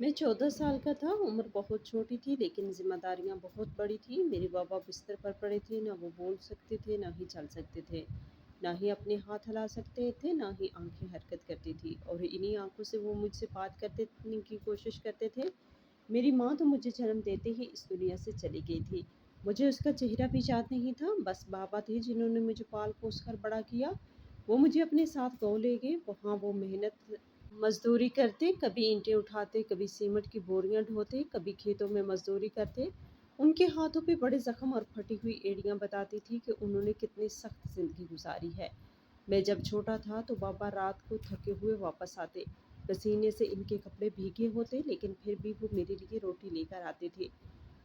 मैं 14 साल का था, उम्र बहुत छोटी थी लेकिन ज़िम्मेदारियाँ बहुत बड़ी थी। मेरे बाबा बिस्तर पर पड़े थे, ना वो बोल सकते थे, ना ही चल सकते थे, ना ही अपने हाथ हिला सकते थे, ना ही आँखें हरकत करती थी और इन्हीं आँखों से वो मुझसे बात करने की कोशिश करते थे। मेरी माँ तो मुझे जन्म देते ही इस दुनिया से चली गई थी। मुझे उसका चेहरा भी याद नहीं था, बस बाबा थे जिन्होंने मुझे पाल-पोस कर बड़ा किया। वो मुझे अपने साथ गाँव ले गए, वहाँ वो मेहनत मज़दूरी करते, कभी ईंटें उठाते, कभी सीमेंट की बोरियां ढोते, कभी खेतों में मज़दूरी करते। उनके हाथों पे बड़े ज़ख्म और फटी हुई एड़ियां बताती थी कि उन्होंने कितनी सख्त ज़िंदगी गुजारी है। मैं जब छोटा था तो बाबा रात को थके हुए वापस आते। पसीने से इनके कपड़े भीगे होते लेकिन फिर भी वो मेरे लिए रोटी लेकर आते थे।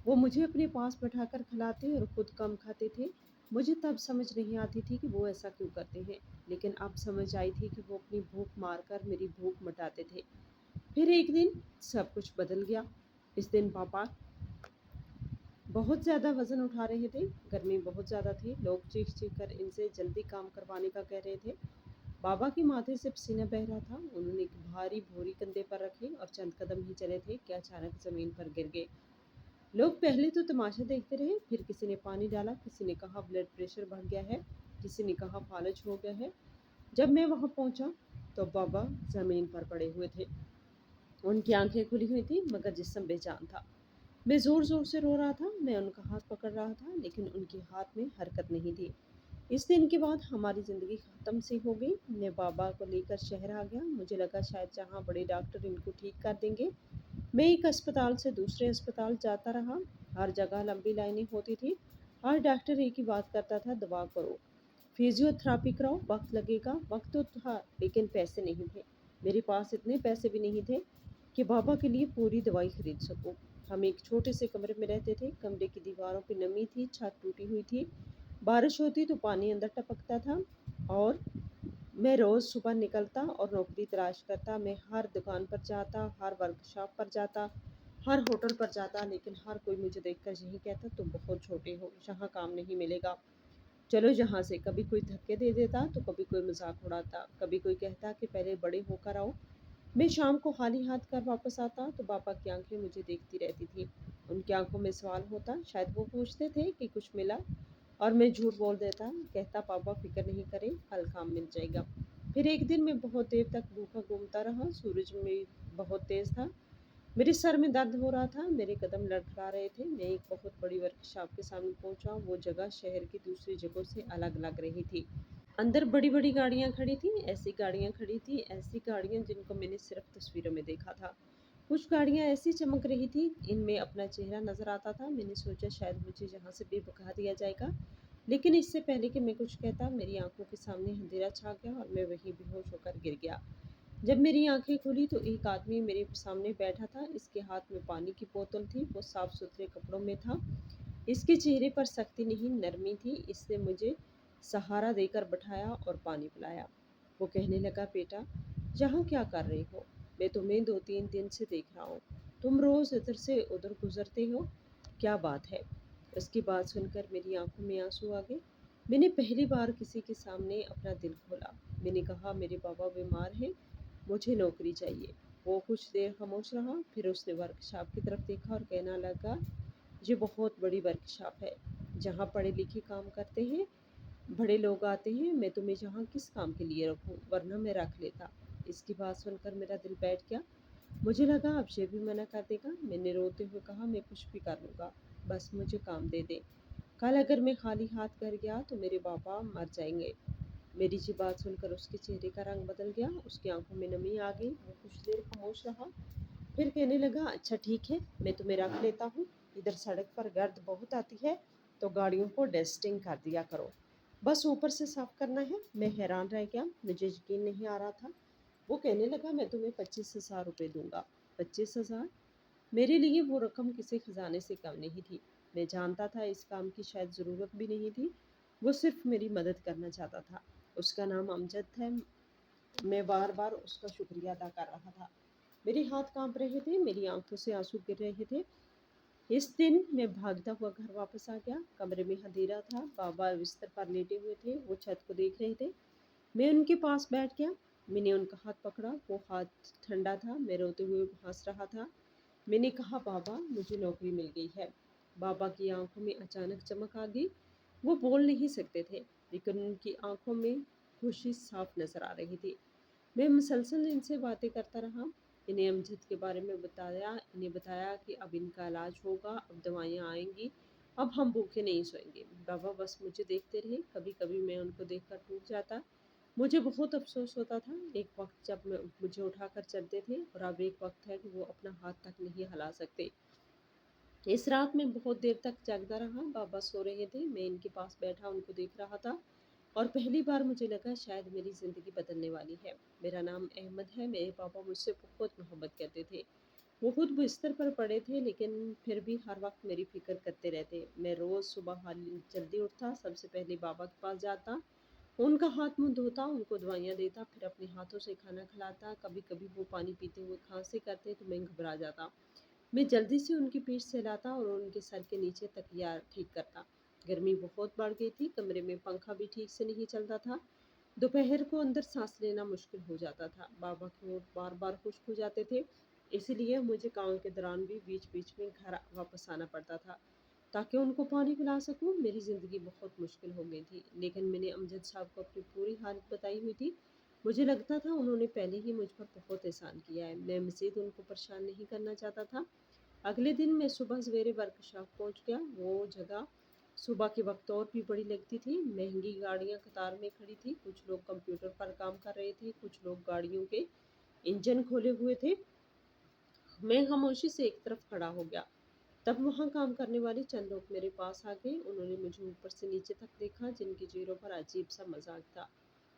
वो मुझे अपने पास बैठाकर खिलाते और खुद कम खाते थे। मुझे तब समझ नहीं आती थी कि वो ऐसा क्यों करते हैं, लेकिन अब समझ आई थी कि वो अपनी भूख मारकर मेरी भूख मिटाते थे। फिर एक दिन सब कुछ बदल गया। इस दिन पापा बहुत ज़्यादा वज़न उठा रहे थे, गर्मी बहुत ज़्यादा थी, लोग चीख-चीख कर इनसे जल्दी काम करवाने का कह रहे थे। बाबा के माथे से पसीना बह रहा था, उन्होंने एक भारी बोरी कंधे पर रखी और चंद कदम ही चले थे कि अचानक ज़मीन पर गिर गए। लोग पहले तो तमाशा देखते रहे, फिर किसी ने पानी डाला, किसी ने कहा ब्लड प्रेशर बढ़ गया है, किसी ने कहा फालज हो गया है। जब मैं वहाँ पहुँचा तो बाबा ज़मीन पर पड़े हुए थे। उनकी आंखें खुली हुई थी मगर जिस्म बेजान था। मैं ज़ोर-ज़ोर से रो रहा था, मैं उनका हाथ पकड़ रहा था लेकिन उनके हाथ में हरकत नहीं थी। इस दिन के बाद हमारी ज़िंदगी ख़त्म सी हो गई। मैं बाबा को लेकर शहर आ गया। मुझे लगा शायद जहाँ बड़े डॉक्टर इनको ठीक कर देंगे। मैं एक अस्पताल से दूसरे अस्पताल जाता रहा। हर जगह लंबी लाइनें होती थी। हर डॉक्टर एक ही बात करता था, दवा करो, फिजियोथेरेपी कराओ, वक्त लगेगा। वक्त तो था लेकिन पैसे नहीं थे। मेरे पास इतने पैसे भी नहीं थे कि बाबा के लिए पूरी दवाई खरीद सकूं। हम एक छोटे से कमरे में रहते थे। कमरे की दीवारों पर नमी थी, छत टूटी हुई थी, बारिश होती तो पानी अंदर टपकता था। और मैं रोज़ सुबह निकलता और नौकरी तलाश करता। मैं हर दुकान पर जाता, हर वर्कशॉप पर जाता, हर होटल पर जाता, लेकिन हर कोई मुझे देखकर यही कहता, तुम बहुत छोटे हो, यहाँ काम नहीं मिलेगा, चलो यहाँ से। कभी कोई धक्के दे देता तो कभी कोई मजाक उड़ाता, कभी कोई कहता कि पहले बड़े होकर आओ। मैं शाम को खाली हाथ कर वापस आता तो पापा की आंखें मुझे देखती रहती थी। उनकी आंखों में सवाल होता, शायद वो पूछते थे कि कुछ मिला, और मैं झूठ बोल देता, कहता पापा फिक्र नहीं करें, कल काम मिल जाएगा। फिर एक दिन मैं बहुत देर तक भूखा घूमता रहा। सूरज में बहुत तेज था, मेरे सर में दर्द हो रहा था, मेरे कदम लड़खड़ा रहे थे। मैं एक बहुत बड़ी वर्कशॉप के सामने पहुंचा। वो जगह शहर की दूसरी जगहों से अलग लग रही थी। अंदर बड़ी बड़ी गाड़ियां खड़ी थी, ऐसी गाड़ियां खड़ी थी, ऐसी गाड़ियां जिनको मैंने सिर्फ तस्वीरों में देखा था। कुछ गाड़ियां ऐसी चमक रही थी, इनमें अपना चेहरा नजर आता था। मैंने सोचा शायद मुझे यहाँ से भी भगा दिया जाएगा, लेकिन इससे पहले कि मैं कुछ कहता, मेरी आंखों के सामने अंधेरा छा गया और मैं वहीं बेहोश होकर गिर गया। जब मेरी आंखें खुली तो एक आदमी मेरे सामने बैठा था। इसके हाथ में पानी की बोतल थी, वो साफ सुथरे कपड़ों में था। इसके चेहरे पर सख्ती नहीं, नरमी थी। इसने मुझे सहारा देकर बैठाया और पानी पिलाया। वो कहने लगा, बेटा यहाँ क्या कर रहे हो, मैं तुम्हें 2-3 दिन से देख रहा हूँ, तुम रोज़ इधर से उधर गुजरते हो, क्या बात है। उसकी बात सुनकर मेरी आंखों में आंसू आ गए। मैंने पहली बार किसी के सामने अपना दिल खोला। मैंने कहा, मेरे बाबा बीमार हैं, मुझे नौकरी चाहिए। वो कुछ देर खामोश रहा, फिर उसने वर्कशॉप की तरफ देखा और कहना लगा, ये बहुत बड़ी वर्कशॉप है, जहाँ पढ़े लिखे काम करते हैं, बड़े लोग आते हैं। मैं तुम्हें यहाँ किस काम के लिए रखूँ, वरना मैं रख लेता। इसकी बात सुनकर मेरा दिल बैठ गया। मुझे लगा अब ये भी मना कर देगा। मैंने रोते हुए कहा, मैं कुछ भी कर लूँगा, बस मुझे काम दे दे। कल अगर मैं खाली हाथ घर गया तो मेरे पापा मर जाएंगे। मेरी ये बात सुनकर उसके चेहरे का रंग बदल गया, उसकी आंखों में नमी आ गई। वो कुछ देर खामोश रहा, फिर कहने लगा, अच्छा ठीक है, मैं तुम्हें रख लेता हूँ। इधर सड़क पर गर्द बहुत आती है तो गाड़ियों को डस्टिंग कर दिया करो, बस ऊपर से साफ करना है। मैं हैरान रह गया, मुझे यकीन नहीं आ रहा था। वो कहने लगा, मैं तुम्हें 25,000 रुपये दूंगा। 25,000? मेरे लिए वो रकम किसी खजाने से कम नहीं थी। मैं जानता था इस काम की शायद ज़रूरत भी नहीं थी। वो सिर्फ मेरी मदद करना चाहता था। उसका नाम अमजद है। मैं बार बार उसका शुक्रिया अदा कर रहा था। मेरे हाथ कांप रहे थे, मेरी आंखों से आंसू गिर रहे थे। इस दिन मैं भागता हुआ घर वापस आ गया। कमरे में अंधेरा था, बाबा बिस्तर पर लेटे हुए थे, वो छत को देख रहे थे। मैं उनके पास बैठ गया, मैंने उनका हाथ पकड़ा, वो हाथ ठंडा था। मैं रोते हुए हंस रहा था। मैंने कहा, बाबा मुझे नौकरी मिल गई है। बाबा की आंखों में अचानक चमक आ गई। वो बोल नहीं सकते थे, लेकिन उनकी आंखों में खुशी साफ नजर आ रही थी। मैं मुसलसल इनसे बातें करता रहा। इन्हें अमजद के बारे में बताया, इन्हें बताया कि अब इनका इलाज होगा, अब दवाइयाँ आएंगी, अब हम भूखे नहीं सोएंगे। बाबा बस मुझे देखते रहे। कभी कभी मैं उनको देखकर टूट जाता। मुझे बहुत अफसोस होता था। एक वक्त जब मुझे उठाकर चलते थे, और अब एक वक्त है कि वो अपना हाथ तक नहीं हिला सकते। इस रात में बहुत देर तक जागता रहा। बाबा सो रहे थे, मैं इनके पास बैठा उनको देख रहा था। और पहली बार मुझे लगा शायद मेरी ज़िंदगी बदलने वाली है। मेरा नाम अहमद है। मेरे पापा मुझसे बहुत मोहब्बत करते थे। वो खुद बिस्तर पर पड़े थे, लेकिन फिर भी हर वक्त मेरी फिक्र करते रहते। मैं रोज़ सुबह जल्दी उठता, सबसे पहले बाबा के पास जाता, उनका हाथ मुंह धोता, उनको दवाइयाँ देता, फिर अपने हाथों से खाना खिलाता। कभी कभी वो पानी पीते हुए खांसी करते तो मैं घबरा जाता। मैं जल्दी से उनकी पीठ सहलाता और उनके सर के नीचे तकिया ठीक करता। गर्मी बहुत बढ़ गई थी, कमरे में पंखा भी ठीक से नहीं चलता था। दोपहर को अंदर सांस लेना मुश्किल हो जाता था। बाबा के होंठ बार बार खुश्क हो जाते थे, इसलिए मुझे काम के दौरान भी बीच बीच में घर वापस आना पड़ता था ताकि उनको पानी पिला सकूं। मेरी ज़िंदगी बहुत मुश्किल हो गई थी, लेकिन मैंने अमजद साहब को अपनी पूरी हालत बताई हुई थी। मुझे लगता था उन्होंने पहले ही मुझ पर बहुत एहसान किया है। मैं मज़ीद उनको परेशान नहीं करना चाहता था। अगले दिन मैं सुबह सवेरे वर्कशॉप पहुंच गया। वो जगह सुबह के वक्त और भी बड़ी लगती थी। महंगी गाड़ियां कतार में खड़ी थी, कुछ लोग कंप्यूटर पर काम कर रहे थे, कुछ लोग गाड़ियों के इंजन खोले हुए थे। मैं खामोशी से एक तरफ खड़ा हो गया। तब वहाँ काम करने वाले चंद लोग मेरे पास आ गए। उन्होंने मुझे ऊपर से नीचे तक देखा, जिनके चेहरों पर अजीब सा मजाक था।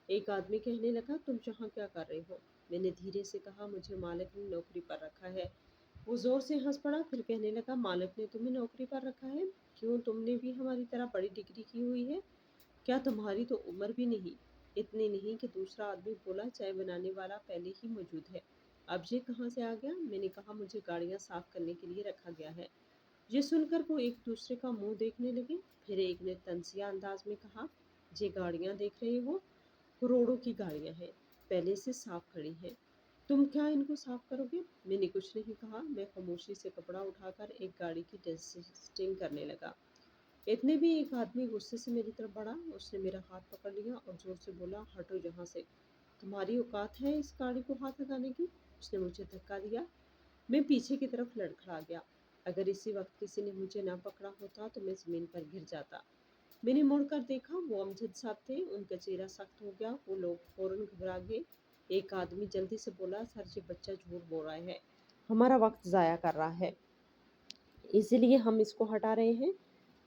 एक आदमी कहने लगा, तुम यहाँ क्या कर रहे हो? मैंने धीरे से कहा, मुझे मालिक ने नौकरी पर रखा है। वो जोर से हंस पड़ा, फिर कहने लगा, मालिक ने तुम्हें नौकरी पर रखा है? क्यों, तुमने भी हमारी तरह बड़ी डिग्री की हुई है? क्या तुम्हारी तो उम्र भी नहीं? इतनी नहीं कि दूसरा आदमी बोला, चाय बनाने वाला पहले ही मौजूद है। अब ये कहाँ से आ गया? मैंने कहा, मुझे गाड़ियाँ साफ करने के लिए रखा गया है। ये सुनकर वो एक दूसरे का मुंह देखने लगे। फिर एक ने तंजिया अंदाज में कहा, ये गाड़ियाँ देख रहे हो? करोड़ों की गाड़ियाँ हैं, पहले से साफ खड़ी हैं। तुम क्या इनको साफ करोगे? मैंने कुछ नहीं कहा। मैं खामोशी से कपड़ा उठाकर एक गाड़ी की टेस्टिंग करने लगा। इतने भी एक आदमी गुस्से से मेरी तरफ बढ़ा। उसने मेरा हाथ पकड़ लिया और जोर से बोला, हटो यहाँ से। तुम्हारी औकात है इस गाड़ी को हाथ लगाने की? उसने मुझे धक्का दिया। मैं पीछे की तरफ लड़खड़ा गया। अगर इसी वक्त किसी ने मुझे ना पकड़ा होता तो मैं जमीन पर गिर जाता। मैंने मुड़कर देखा, वो अमजद साहब थे। उनका चेहरा सख्त हो गया। वो लोग फौरन घबरा गए। एक आदमी जल्दी से बोला, सर ये बच्चा झूठ बोल रहा है, हमारा वक्त ज़ाया कर रहा है, इसीलिए हम इसको हटा रहे हैं।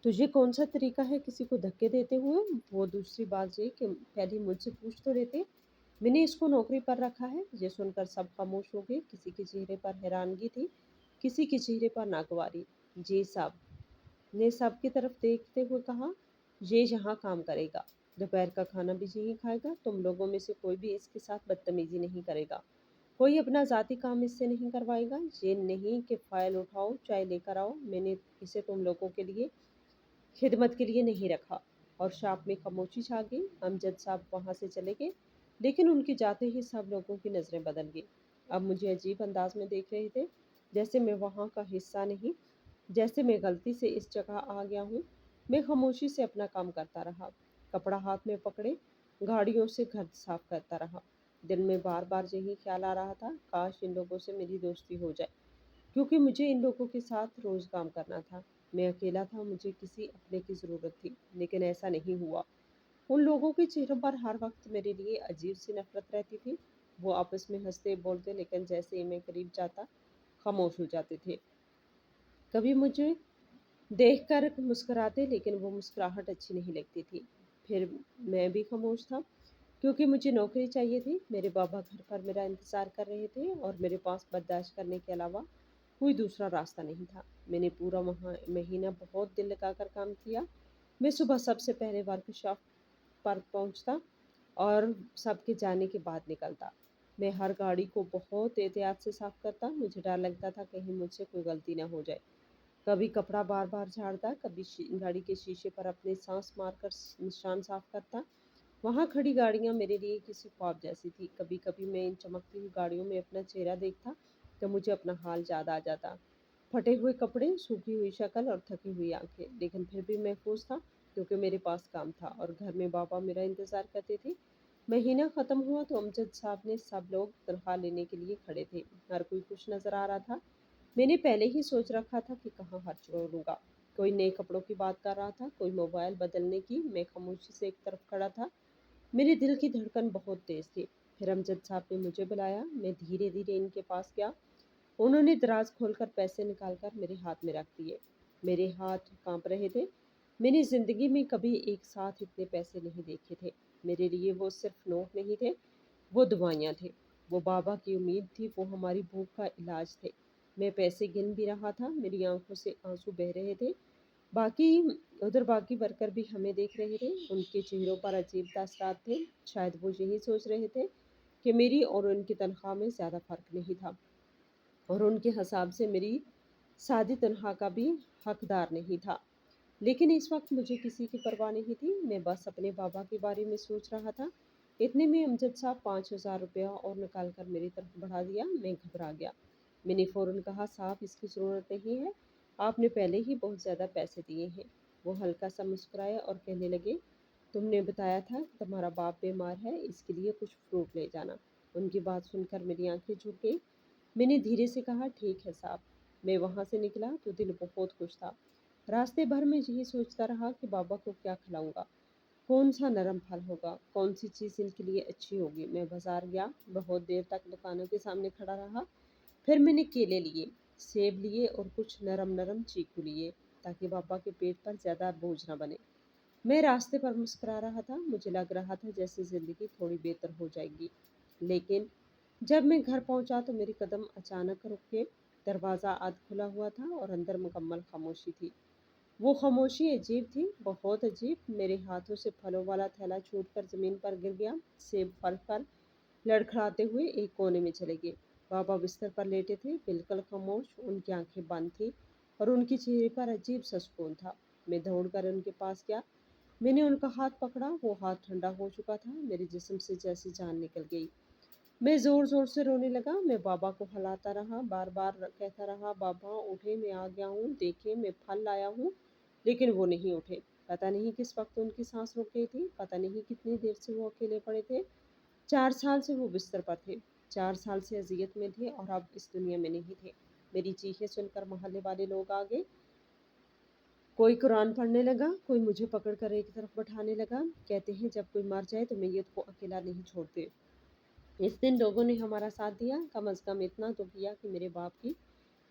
तुझे कौन सा तरीका है किसी को धक्के देते हुए? वो दूसरी बात ये कि पहले मुझसे पूछ तो लेते। मैंने इसको नौकरी पर रखा है। ये सुनकर सब खामोश हो गए। किसी के चेहरे पर हैरानगी थी, किसी के चेहरे पर नागवारी। जी साहब ने सबकी तरफ देखते हुए कहा, ये यहाँ काम करेगा, दोपहर का खाना भी यहीं खाएगा, तुम लोगों में से कोई भी इसके साथ बदतमीजी नहीं करेगा, कोई अपना ज़ाती काम इससे नहीं करवाएगा। ये नहीं कि फ़ाइल उठाओ, चाय लेकर आओ। मैंने इसे तुम लोगों के लिए, खिदमत के लिए नहीं रखा। और शॉप में खामोशी छा गई। अमजद साहब वहाँ से चले गए, लेकिन उनके जाते ही सब लोगों की नज़रें बदल गई। अब मुझे अजीब अंदाज में देख रहे थे, जैसे मैं वहाँ का हिस्सा नहीं, जैसे मैं गलती से इस जगह आ गया हूँ। मैं खामोशी से अपना काम करता रहा, कपड़ा हाथ में पकड़े गाड़ियों से घर साफ करता रहा। दिल में बार बार यही ख्याल आ रहा था, काश इन लोगों से मेरी दोस्ती हो जाए, क्योंकि मुझे इन लोगों के साथ रोज़ काम करना था। मैं अकेला था, मुझे किसी अपने की ज़रूरत थी, लेकिन ऐसा नहीं हुआ। उन लोगों के चेहरों पर हर वक्त मेरे लिए अजीब सी नफरत रहती थी। वो आपस में हंसते बोलते, लेकिन जैसे ही मैं करीब जाता खामोश हो जाते थे। कभी मुझे देखकर मुस्कुराते, लेकिन वो मुस्कुराहट अच्छी नहीं लगती थी। फिर मैं भी खामोश था, क्योंकि मुझे नौकरी चाहिए थी। मेरे बाबा घर पर मेरा इंतज़ार कर रहे थे, और मेरे पास बर्दाश्त करने के अलावा कोई दूसरा रास्ता नहीं था। मैंने पूरा वहाँ महीना बहुत दिल लगाकर काम किया। मैं सुबह सबसे पहले वर्कशॉप पर पहुँचता और सबके जाने के बाद निकलता। मैं हर गाड़ी को बहुत एहतियात से साफ करता। मुझे डर लगता था कहीं मुझसे कोई गलती ना हो जाए। कभी कपड़ा बार बार झाड़ता, कभी गाड़ी के शीशे पर अपने सांस मारकर निशान साफ करता। वहाँ खड़ी गाड़ियाँ मेरे लिए किसी ख्वाब जैसी थी। कभी कभी मैं इन चमकती हुई गाड़ियों में अपना चेहरा देखता तो मुझे अपना हाल याद आ जाता। फटे हुए कपड़े, सूखी हुई शक्ल और थकी हुई आंखें, लेकिन फिर भी महफूज था क्योंकि मेरे पास काम था और घर में बाबा मेरा इंतजार करते थे। महीना खत्म हुआ तो अमजद साहब ने सब लोग तनख्वाह लेने के लिए खड़े थे। हर कोई खुश नजर आ रहा था। मैंने पहले ही सोच रखा था कि कहाँ खर्च करूंगा। कोई नए कपड़ों की बात कर रहा था, कोई मोबाइल बदलने की। मैं खामोशी से एक तरफ खड़ा था। मेरे दिल की धड़कन बहुत तेज थी। फिर अमजद साहब ने मुझे बुलाया। मैं धीरे धीरे इनके पास गया। उन्होंने दराज खोलकर पैसे निकालकर मेरे हाथ में रख दिए। मेरे हाथ कांप रहे थे। मैंने जिंदगी में कभी एक साथ इतने पैसे नहीं देखे थे। मेरे लिए वो सिर्फ नोट नहीं थे, वो दवाइयाँ थे, वो बाबा की उम्मीद थी, वो हमारी भूख का इलाज थे। मैं पैसे गिन भी रहा था, मेरी आंखों से आंसू बह रहे थे। बाकी उधर बाकी वर्कर भी हमें देख रहे थे। उनके चेहरों पर अजीब तासरात थे। शायद वो यही सोच रहे थे कि मेरी और उनकी तनख्वाह में ज़्यादा फर्क नहीं था और उनके हिसाब से मेरी सादी तनख्वाह का भी हकदार नहीं था। लेकिन इस वक्त मुझे किसी की परवाह नहीं थी। मैं बस अपने बाबा के बारे में सोच रहा था। इतने में अमजद साहब 5,000 रुपया और निकाल कर मेरी तरफ बढ़ा दिया। मैं घबरा गया। मैंने फौरन कहा, साहब इसकी ज़रूरत नहीं है, आपने पहले ही बहुत ज़्यादा पैसे दिए हैं। वो हल्का सा मुस्कुराया और कहने लगे, तुमने बताया था कि तुम्हारा बाप बीमार है, इसके लिए कुछ फ्रूट ले जाना। उनकी बात सुनकर मेरी आंखें झुक गई। मैंने धीरे से कहा, ठीक है साहब। मैं वहाँ से निकला तो दिल बहुत खुश था। रास्ते भर में यही सोचता रहा कि बाबा को क्या खिलाऊंगा, कौन सा नरम फल होगा, कौन सी चीज़ इनके लिए अच्छी होगी। मैं बाजार गया, बहुत देर तक दुकानों के सामने खड़ा रहा। फिर मैंने केले लिए, सेब लिए और कुछ नरम नरम चीकू लिए, ताकि बाबा के पेट पर ज़्यादा बोझ न बने। मैं रास्ते पर मुस्कुरा रहा था। मुझे लग रहा था जैसे ज़िंदगी थोड़ी बेहतर हो जाएगी। लेकिन जब मैं घर पहुंचा तो मेरे कदम अचानक रुके। दरवाज़ा आध खुला हुआ था और अंदर मुकम्मल खामोशी थी। वो खामोशी अजीब थी, बहुत अजीब। मेरे हाथों से फलों वाला थैला छूटकर ज़मीन पर गिर गया। सेब फल पर लड़खड़ाते हुए एक कोने में चले गए। बाबा बिस्तर पर लेटे थे, बिल्कुल खामोश। उनकी आंखें बंद थी और उनके चेहरे पर अजीब सा सुकून था। मैं दौड़कर उनके पास गया। मैंने उनका हाथ पकड़ा। वो हाथ ठंडा हो चुका था। मेरे जिस्म से जैसी जान निकल गई। मैं जोर जोर से रोने लगा। मैं बाबा को हिलाता रहा, बार बार कहता रहा, बाबा उठे, मैं आ गया हूँ, देखिए मैं फल लाया हूँ। लेकिन वो नहीं उठे। पता नहीं किस वक्त उनकी सांस रुक गई थी, पता नहीं कितनी देर से वो अकेले पड़े थे। 4 साल से वो बिस्तर पर थे, 4 साल से अजियत में थे और अब इस दुनिया में नहीं थे। मेरी चीखें सुनकर मोहल्ले वाले लोग आ गए। कोई कुरान पढ़ने लगा, कोई मुझे पकड़कर एक तरफ बैठाने लगा। कहते हैं जब कोई मर जाए तो मैयत को अकेला नहीं छोड़ते। इस दिन लोगों ने हमारा साथ दिया, कम अज़ कम इतना तो किया कि मेरे बाप की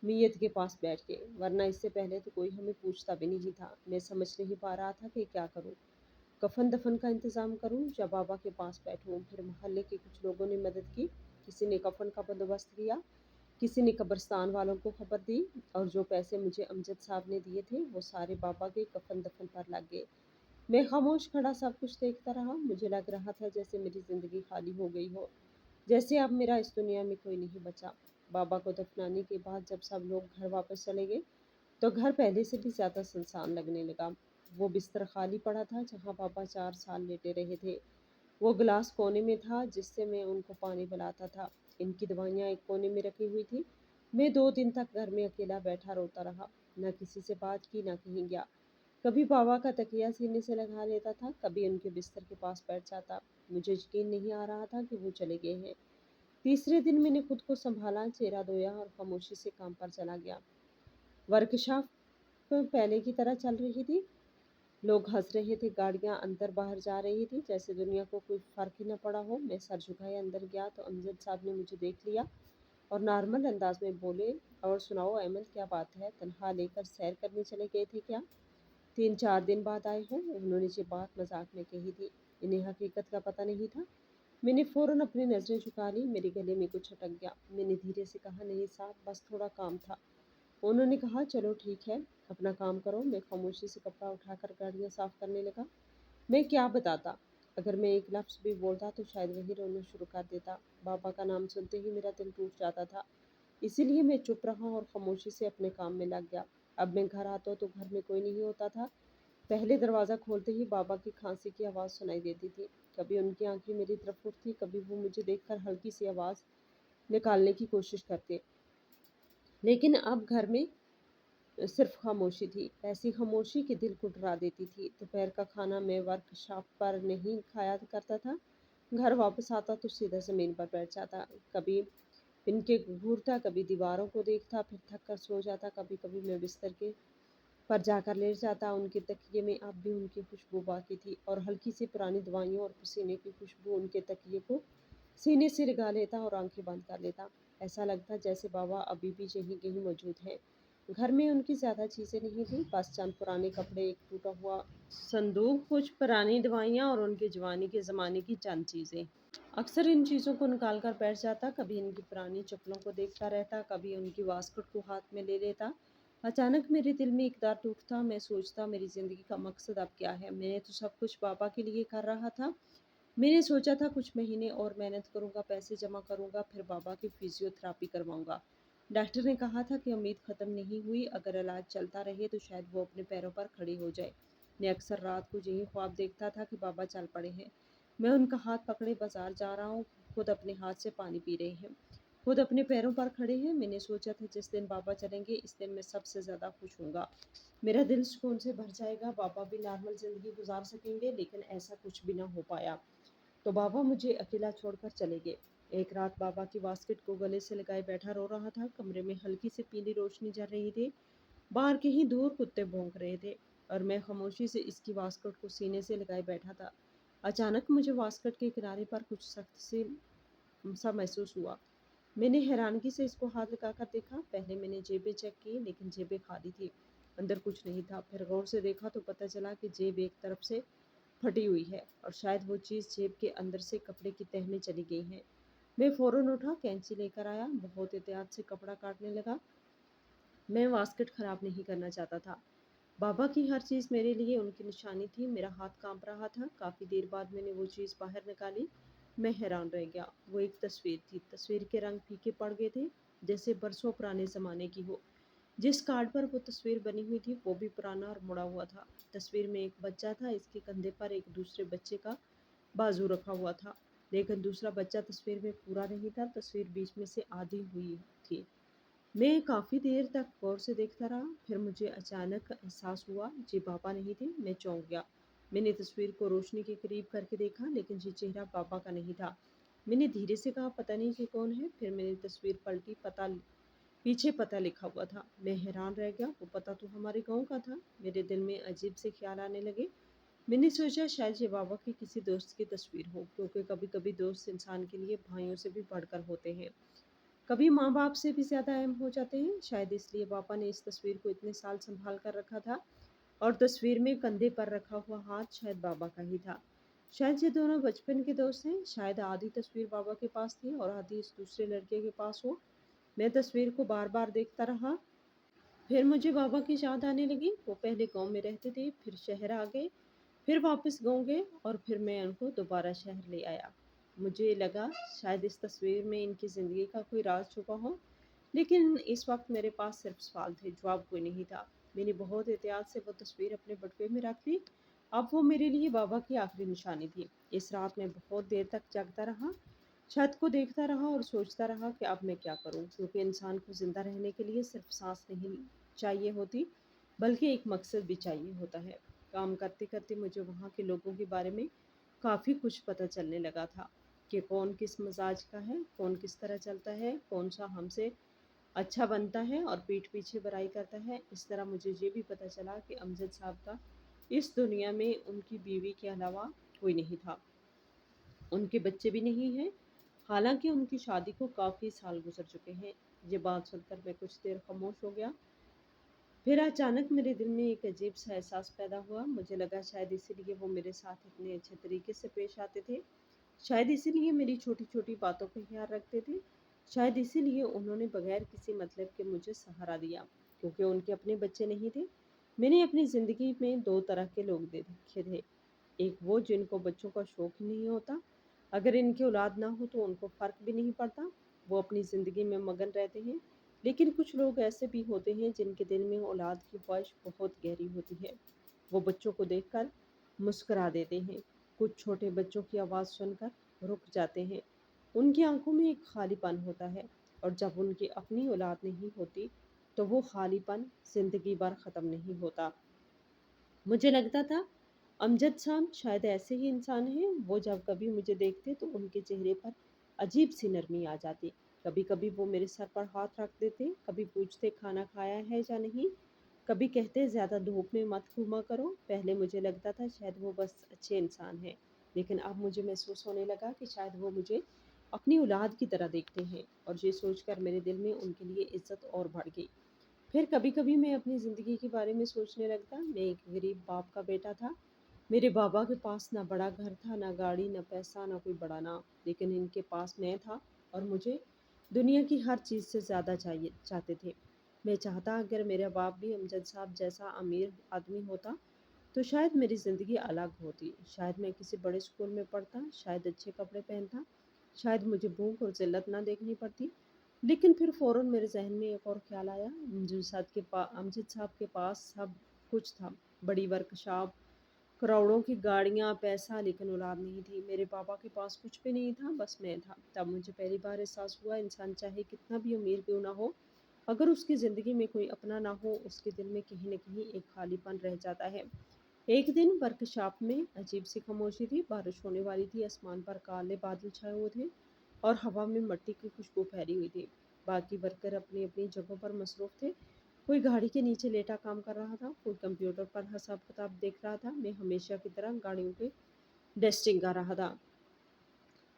मैयत के पास बैठ गए, वरना इससे पहले तो कोई हमें पूछता भी नहीं था। मैं समझ नहीं पा रहा था कि क्या करूं। कफन दफन का इंतज़ाम करूं या बाबा के पास बैठूं। फिर मोहल्ले के कुछ लोगों ने मदद की। किसी ने कफन का बंदोबस्त किया, किसी ने कब्रिस्तान वालों को खबर दी और जो पैसे मुझे अमजद साहब ने दिए थे वो सारे बाबा के कफन दफन पर लग गए। मैं खामोश खड़ा सब कुछ देखता रहा। मुझे लग रहा था जैसे मेरी ज़िंदगी खाली हो गई हो, जैसे अब मेरा इस दुनिया में कोई नहीं बचा। बाबा को दफनाने के बाद जब सब लोग घर वापस चले गए तो घर पहले से भी ज़्यादा सुनसान लगने लगा। वो बिस्तर खाली पड़ा था जहाँ पापा 4 साल लेटे रहे थे। वो गिलास कोने में था जिससे मैं उनको पानी पिलाता था। इनकी दवाइयाँ एक कोने में रखी हुई थी। मैं 2 दिन तक घर में अकेला बैठा रोता रहा। न किसी से बात की, न कहीं गया। कभी बाबा का तकिया सीने से लगा लेता था, कभी उनके बिस्तर के पास बैठ जाता। मुझे यकीन नहीं आ रहा था कि वो चले गए हैं। तीसरे दिन मैंने खुद को संभाला, चेहरा धोया और खामोशी से काम पर चला गया। वर्कशॉप पहले की तरह चल रही थी। लोग हंस रहे थे, गाड़ियां अंदर बाहर जा रही थी, जैसे दुनिया को कोई फर्क ही न पड़ा हो। मैं सर झुकाए अंदर गया तो अमजद साहब ने मुझे देख लिया और नॉर्मल अंदाज में बोले, और सुनाओ अहमद, क्या बात है, तनख्वाह लेकर सैर करने चले गए थे क्या? 3-4 दिन बाद आए हो। उन्होंने ये बात मजाक में कही थी, इन्हें हकीकत का पता नहीं था। मैंने फौरन अपनी नज़रें झुका ली। मेरे गले में कुछ अटक गया। मैंने धीरे से कहा, नहीं साहब, बस थोड़ा काम था। उन्होंने कहा, चलो ठीक है, अपना काम करो। मैं खामोशी से कपड़ा उठाकर गाड़ियाँ साफ करने लगा। मैं क्या बताता, अगर मैं एक लफ्ज़ भी बोलता तो शायद वही रोना शुरू कर देता। बाबा का नाम सुनते ही मेरा दिल टूट जाता था। इसीलिए मैं चुप रहा और खामोशी से अपने काम में लग गया। अब मैं घर आता तो घर में कोई नहीं होता था। पहले दरवाज़ा खोलते ही बाबा की खांसी की आवाज़ सुनाई देती थी। कभी उनकी आंखें मेरी तरफ उठती, कभी वो मुझे देखकर हल्की सी आवाज़ निकालने की कोशिश करते। लेकिन अब घर में सिर्फ खामोशी थी, ऐसी खामोशी कि दिल को डरा देती थी। दोपहर का खाना मैं वर्कशॉप पर नहीं खाया करता था। घर वापस आता तो सीधा ज़मीन पर बैठ जाता। कभी इनके घूरता, कभी दीवारों को देखता, फिर थक कर सो जाता। कभी-कभी मैं बिस्तर के पर जाकर लेट जाता। उनके तकिए में अब भी उनकी खुशबू बाकी थी और हल्की सी पुरानी दवाइयों और पसीने की खुशबू उनके तकिए को सीने से लगा लेता और आंखें बंद कर लेता। ऐसा लगता जैसे बाबा अभी भी यहीं कहीं मौजूद हैं। घर में उनकी ज़्यादा चीज़ें नहीं थी, बस चंद पुराने कपड़े, एक टूटा हुआ संदूक, कुछ पुरानी दवाइयाँ और उनके जवानी के ज़माने की चंद चीज़ें। अक्सर इन चीज़ों को निकाल कर बैठ जाता, कभी इनकी पुरानी चप्पलों को देखता रहता, कभी उनकी वास्कट को हाथ में ले लेता। अचानक मेरे दिल में एक दर्द उठता। मैं सोचता मेरी ज़िंदगी का मकसद अब क्या है? मैंने तो सब कुछ बाबा के लिए कर रहा था। मैंने सोचा था कुछ महीने और मेहनत करूंगा, पैसे जमा करूंगा, फिर बाबा की फिजियोथेरापी करवाऊंगा। डॉक्टर ने कहा था कि उम्मीद खत्म नहीं हुई, अगर इलाज चलता रहे तो शायद वो अपने पैरों पर खड़ी हो जाए। मैं अक्सर रात को यही ख्वाब देखता था कि बाबा चल पड़े हैं, मैं उनका हाथ पकड़े बाजार जा रहा हूँ, खुद अपने हाथ से पानी पी रहे हैं, खुद अपने पैरों पर खड़े हैं। मैंने सोचा था जिस दिन बाबा चलेंगे इस दिन मैं सबसे ज़्यादा खुश हूँगा, मेरा दिल सुकून से भर जाएगा, बाबा भी नॉर्मल ज़िंदगी गुजार सकेंगे। लेकिन ऐसा कुछ भी ना हो पाया। तो बाबा मुझे अकेला छोड़कर चले गए। एक रात बाबा की बास्केट को गले से लगाए बैठा रो रहा था। कमरे में हल्की सी पीली रोशनी जल रही थी। बाहर कहीं दूर कुत्ते भौंक रहे थे और मैं खामोशी से इसकी बास्केट को सीने से लगाए बैठा था। अचानक मुझे बास्केट के किनारे पर कुछ सख्त से सा महसूस हुआ। मैंने हैरानगी से इसको हाथ लगाकर देखा। पहले मैंने जेबें चेक की, लेकिन जेबें खाली थी, अंदर कुछ नहीं था। फिर गौर से देखा तो पता चला कि जेब एक तरफ से फटी हुई है और शायद वो चीज़ जेब के अंदर से कपड़े की तह में चली गई है। मैं फ़ौरन उठा, कैंची लेकर आया, बहुत एहतियात से कपड़ा काटने लगा। मैं बास्केट ख़राब नहीं करना चाहता था। बाबा की हर चीज़ मेरे लिए उनकी निशानी थी। मेरा हाथ काँप रहा था। काफ़ी देर बाद मैंने वो चीज़ बाहर निकाली। मैं हैरान रह गया। वो एक तस्वीर थी। तस्वीर के रंग फीके पड़ गए थे, जैसे बरसों पुराने ज़माने की हो। जिस कार्ड पर वो तस्वीर बनी हुई थी वो भी पुराना और मुड़ा हुआ था। तस्वीर में एक बच्चा था, इसके कंधे पर एक दूसरे बच्चे का बाजू रखा हुआ था, लेकिन दूसरा बच्चा तस्वीर में पूरा नहीं था। तस्वीर बीच में से आधी हुई थी। मैं काफ़ी देर तक गौर से देखता रहा, फिर मुझे अचानक एहसास हुआ ये बाबा नहीं थे। मैं चौंक गया। मैंने तस्वीर को रोशनी के करीब करके देखा, लेकिन ये चेहरा बाबा का नहीं था। मैंने धीरे से कहा, पता नहीं ये कौन है? फिर मैंने तस्वीर पलटी, पीछे पता लिखा हुआ था। मैं हैरान रह गया, वो पता तो हमारे गांव का था। मेरे दिल में अजीब से ख्याल आने लगे। मैंने सोचा शायद ये बाबा की किसी दोस्त की तस्वीर हो, क्योंकि कभी कभी दोस्त इंसान के लिए भाइयों से भी बढ़कर होते हैं, कभी माँ बाप से भी ज़्यादा अहम हो जाते हैं। शायद इसलिए पापा ने इस तस्वीर को इतने साल संभाल कर रखा था। और तस्वीर में कंधे पर रखा हुआ हाथ शायद बाबा का ही था। शायद ये दोनों बचपन के दोस्त हैं। शायद आधी तस्वीर बाबा के पास थी और आधी इस दूसरे लड़के के पास हो। मैं तस्वीर को बार बार देखता रहा। फिर मुझे बाबा की याद आने लगी। वो पहले गांव में रहते थे, फिर शहर आ गए, फिर वापस गांव गए और फिर मैं उनको दोबारा शहर ले आया। मुझे लगा शायद इस तस्वीर में इनकी ज़िंदगी का कोई राज छुपा हो, लेकिन इस वक्त मेरे पास सिर्फ सवाल थे, जवाब कोई नहीं था। मैंने बहुत एहतियात से वो तस्वीर अपने बटुए में रख ली। अब वो मेरे लिए बाबा की आखिरी निशानी थी। इस रात में बहुत देर तक जगता रहा, छत को देखता रहा और सोचता रहा कि अब मैं क्या करूं, क्योंकि इंसान को ज़िंदा रहने के लिए सिर्फ सांस नहीं चाहिए होती, बल्कि एक मकसद भी चाहिए होता है। काम करते करते मुझे वहाँ के लोगों के बारे में काफ़ी कुछ पता चलने लगा था, कि कौन किस मिजाज का है, कौन किस तरह चलता है, कौन सा हमसे अच्छा बनता है और पीठ पीछे बुराई करता है। इस तरह मुझे ये भी पता चला कि अमजद साहब का इस दुनिया में उनकी बीवी के अलावा कोई नहीं था, उनके बच्चे भी नहीं हैं, हालांकि उनकी शादी को काफ़ी साल गुजर चुके हैं। ये बात सुनकर मैं कुछ देर खामोश हो गया। फिर अचानक मेरे दिल में एक अजीब सा एहसास पैदा हुआ। मुझे लगा शायद इसीलिए वो मेरे साथ इतने अच्छे तरीके से पेश आते थे, शायद इसीलिए मेरी छोटी छोटी बातों का ख्याल रखते थे, शायद इसीलिए उन्होंने बगैर किसी मतलब के मुझे सहारा दिया, क्योंकि उनके अपने बच्चे नहीं थे। मैंने अपनी ज़िंदगी में दो तरह के लोग देखे थे। एक वो जिनको बच्चों का शौक ही नहीं होता, अगर इनकी औलाद ना हो तो उनको फ़र्क भी नहीं पड़ता, वो अपनी ज़िंदगी में मगन रहते हैं। लेकिन कुछ लोग ऐसे भी होते हैं जिनके दिल में औलाद की ख्वाहिश बहुत गहरी होती है। वो बच्चों को देखकर मुस्कुरा देते हैं, कुछ छोटे बच्चों की आवाज़ सुनकर रुक जाते हैं। उनकी आंखों में एक खालीपन होता है, और जब उनकी अपनी औलाद नहीं होती تو وہ خالیپن زندگی بھر ختم نہیں ہوتا۔ مجھے لگتا تھا امجد صاحب شاید ایسے ہی انسان ہیں، وہ جب کبھی مجھے دیکھتے تو ان کے چہرے پر عجیب سی نرمی آ جاتی۔ کبھی کبھی وہ میرے سر پر ہاتھ رکھ دیتے، کبھی پوچھتے کھانا کھایا ہے یا نہیں، کبھی کہتے زیادہ دھوپ میں مت گھوما کرو۔ پہلے مجھے لگتا تھا شاید وہ بس اچھے انسان ہیں، لیکن اب مجھے محسوس ہونے لگا کہ شاید وہ مجھے اپنی اولاد کی طرح دیکھتے ہیں، اور یہ سوچ کر میرے دل میں ان کے لیے عزت اور بڑھ گئی۔ پھر کبھی کبھی میں اپنی زندگی کے بارے میں سوچنے لگتا، میں ایک غریب باپ کا بیٹا تھا، میرے بابا کے پاس نہ بڑا گھر تھا، نہ گاڑی، نہ پیسہ، نہ کوئی بڑا نام، لیکن ان کے پاس میں تھا، اور مجھے دنیا کی ہر چیز سے زیادہ چاہتے تھے۔ میں چاہتا اگر میرا باپ بھی امجد صاحب جیسا امیر آدمی ہوتا تو شاید میری زندگی الگ ہوتی، شاید میں کسی بڑے اسکول میں پڑھتا، شاید اچھے کپڑے پہنتا، شاید مجھے بھوک اور ذلت نہ دیکھنی پڑتی۔ لیکن پھر فوراً میرے ذہن میں ایک اور خیال آیا، امجد صاحب کے پاس سب کچھ تھا، بڑی ورکشاپ، کروڑوں کی گاڑیاں، پیسہ، لیکن اولاد نہیں تھی۔ میرے پاپا کے پاس کچھ بھی نہیں تھا، بس میں تھا۔ تب مجھے پہلی بار احساس ہوا انسان چاہے کتنا بھی امیر کیوں نہ ہو، اگر اس کی زندگی میں کوئی اپنا نہ ہو، اس کے دل میں کہیں نہ کہیں ایک خالی پن رہ جاتا ہے۔ ایک دن ورکشاپ میں عجیب سی خاموشی تھی، بارش ہونے والی تھی، آسمان پر کالے بادل چھائے ہوئے تھے اور ہوا میں مٹی کی خوشبو پھیلی ہوئی تھی۔ باقی ورکر اپنی اپنی جگہوں پر مصروف تھے، کوئی گاڑی کے نیچے لیٹا کام کر رہا تھا، کوئی کمپیوٹر پر حساب کتاب دیکھ رہا تھا، میں ہمیشہ کی طرح گاڑیوں کے ڈسٹنگ کر رہا تھا۔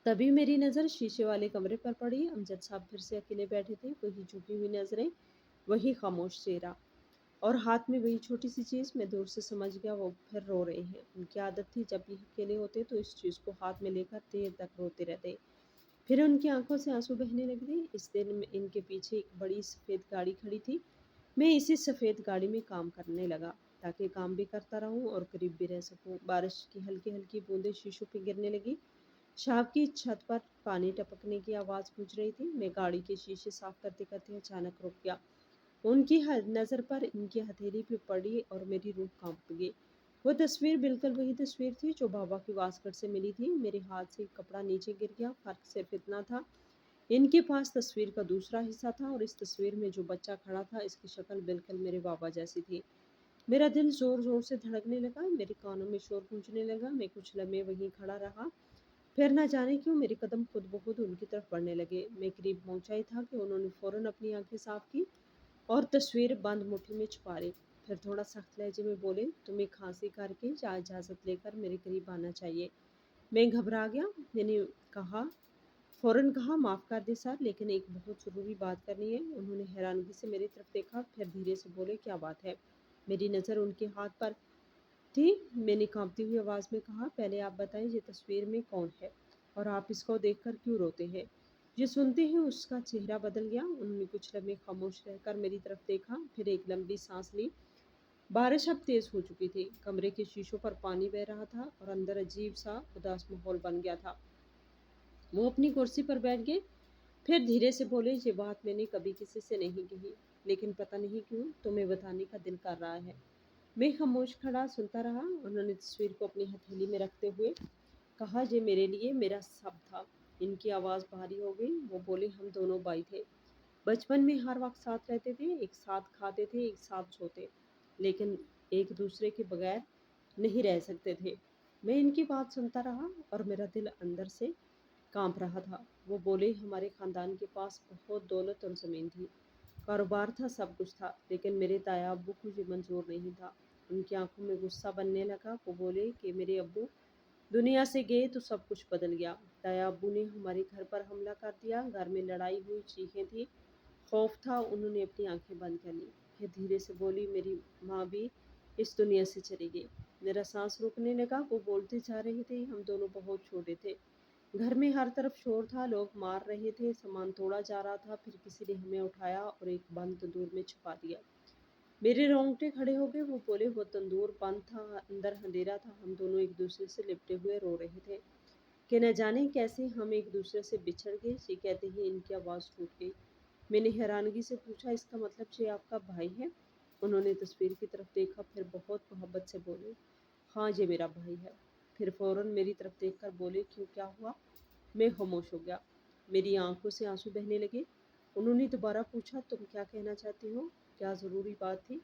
تبھی میری نظر شیشے والے کمرے پر پڑی، امجد صاحب پھر سے اکیلے بیٹھے تھے، وہی جھکی ہوئی نظریں، وہی خاموش چہرہ، اور ہاتھ میں وہی چھوٹی سی چیز۔ میں دور سے سمجھ گیا وہ پھر رو رہے ہیں۔ ان کی عادت تھی جب بھی اکیلے ہوتے تو اس چیز کو ہاتھ میں لے کر دیر تک روتے رہتے، پھر ان کی آنکھوں سے آنسو بہنے لگتے۔ اس دن میں ان کے پیچھے ایک بڑی سفید گاڑی کھڑی تھی، میں اسی سفید گاڑی میں کام کرنے لگا تاکہ کام بھی کرتا رہوں اور قریب بھی رہ سکوں۔ بارش کی ہلکی ہلکی بوندیں شیشوں پہ گرنے لگی، شاپ کی چھت پر پانی ٹپکنے کی آواز گونج رہی تھی۔ میں گاڑی کے شیشے صاف کرتے کرتے اچانک رک گیا، ان کی نظر پر ان کی ہتھیلی پہ پڑی اور میری روح کانپ گئی۔ وہ تصویر بالکل وہی تصویر تھی جو بابا کی واسکٹ سے ملی تھی۔ میرے ہاتھ سے کپڑا نیچے گر گیا، فرق صرف اتنا تھا ان کے پاس تصویر کا دوسرا حصہ تھا، اور اس تصویر میں جو بچہ کھڑا تھا اس کی شکل بالکل میرے بابا جیسی تھی۔ میرا دل زور زور سے دھڑکنے لگا، میرے کانوں میں شور گونجنے لگا۔ میں کچھ لمحے وہیں کھڑا رہا، پھر نہ جانے کیوں میرے قدم خود بخود ان کی طرف بڑھنے لگے۔ میں قریب پہنچا ہی تھا کہ انہوں نے فوراً اپنی آنکھیں صاف کی اور تصویر بند مٹھی میں چھپا لی، پھر تھوڑا سخت لہجے میں بولے، تمہیں کھانسی کر کے یا اجازت لے کر میرے قریب آنا چاہیے۔ میں گھبرا گیا، میں نے کہا فوراً کہا معاف کر دے سر، لیکن ایک بہت ضروری بات کرنی ہے۔ انہوں نے حیرانگی سے میری طرف دیکھا، پھر دھیرے سے بولے، کیا بات ہے؟ میری نظر ان کے ہاتھ پر تھی۔ میں نے کانپتی ہوئی آواز میں کہا، پہلے آپ بتائیں یہ تصویر میں کون ہے اور آپ اس کو دیکھ کر کیوں روتے ہیں؟ یہ سنتے ہی اس کا چہرہ بدل گیا، انہوں نے کچھ لمحے خاموش رہ کر میری طرف دیکھا، پھر ایک لمبی سانس لی۔ بارش اب تیز ہو چکی تھی، کمرے کے شیشوں پر پانی بہہ رہا تھا اور اندر عجیب سا اداس ماحول بن گیا تھا۔ وہ اپنی کرسی پر بیٹھ گئے، پھر دھیرے سے بولے، یہ بات میں نے کبھی کسی سے نہیں کہی، لیکن پتہ نہیں کیوں تمہیں بتانے کا دل کر رہا ہے۔ میں خاموش کھڑا سنتا رہا، انہوں نے تصویر کو اپنی ہتھیلی میں رکھتے ہوئے کہا، یہ میرے لیے میرا سب تھا۔ ان کی آواز بھاری ہو گئی، وہ بولے، ہم دونوں بھائی تھے، بچپن میں ہر وقت ساتھ رہتے تھے، ایک ساتھ کھاتے تھے، ایک ساتھ سوتے، لیکن ایک دوسرے کے بغیر نہیں رہ سکتے تھے۔ میں ان کی بات سنتا رہا اور میرا دل اندر سے کانپ رہا تھا۔ وہ بولے، ہمارے خاندان کے پاس بہت دولت اور زمین تھی، کاروبار تھا، سب کچھ تھا، لیکن میرے تایا ابو کو یہ منظور نہیں تھا۔ ان کی آنکھوں میں غصہ بننے لگا، وہ بولے کہ میرے ابو دنیا سے گئے تو سب کچھ بدل گیا۔ تایا ابو نے ہمارے گھر پر حملہ کر دیا، گھر میں لڑائی ہوئی، چیخیں تھیں، خوف تھا۔ انہوں نے اپنی آنکھیں بند کر لی، پھر دھیرے سے بولی، میری ماں بھی اس دنیا سے چلی گئی۔ میرا سانس رکنے لگا، وہ بولتے جا رہے تھے، ہم دونوں بہت چھوٹے تھے، گھر میں ہر طرف شور تھا، لوگ مار رہے تھے، سامان توڑا جا رہا تھا، پھر کسی نے ہمیں اٹھایا اور ایک بند تندور میں چھپا دیا۔ میرے رونگٹے کھڑے ہو گئے۔ وہ بولے، وہ تندور بند تھا، اندر اندھیرا تھا، ہم دونوں ایک دوسرے سے لپٹے ہوئے رو رہے تھے کہ نہ جانے کیسے ہم ایک دوسرے سے بچھڑ گئے۔ یہ کہتے ہی ان کی آواز ٹوٹ گئی۔ میں نے حیرانگی سے پوچھا، اس کا مطلب یہ آپ کا بھائی ہے؟ انہوں نے تصویر کی طرف دیکھا، پھر بہت محبت سے بولے، ہاں یہ میرا بھائی ہے۔ پھر فوراً میری طرف دیکھ کر بولے، کیوں، کیا ہوا؟ میں خاموش ہو گیا، میری آنکھوں سے آنسو بہنے لگے۔ انہوں نے دوبارہ پوچھا، تم کیا کہنا چاہتی ہو؟ क्या ज़रूरी बात थी?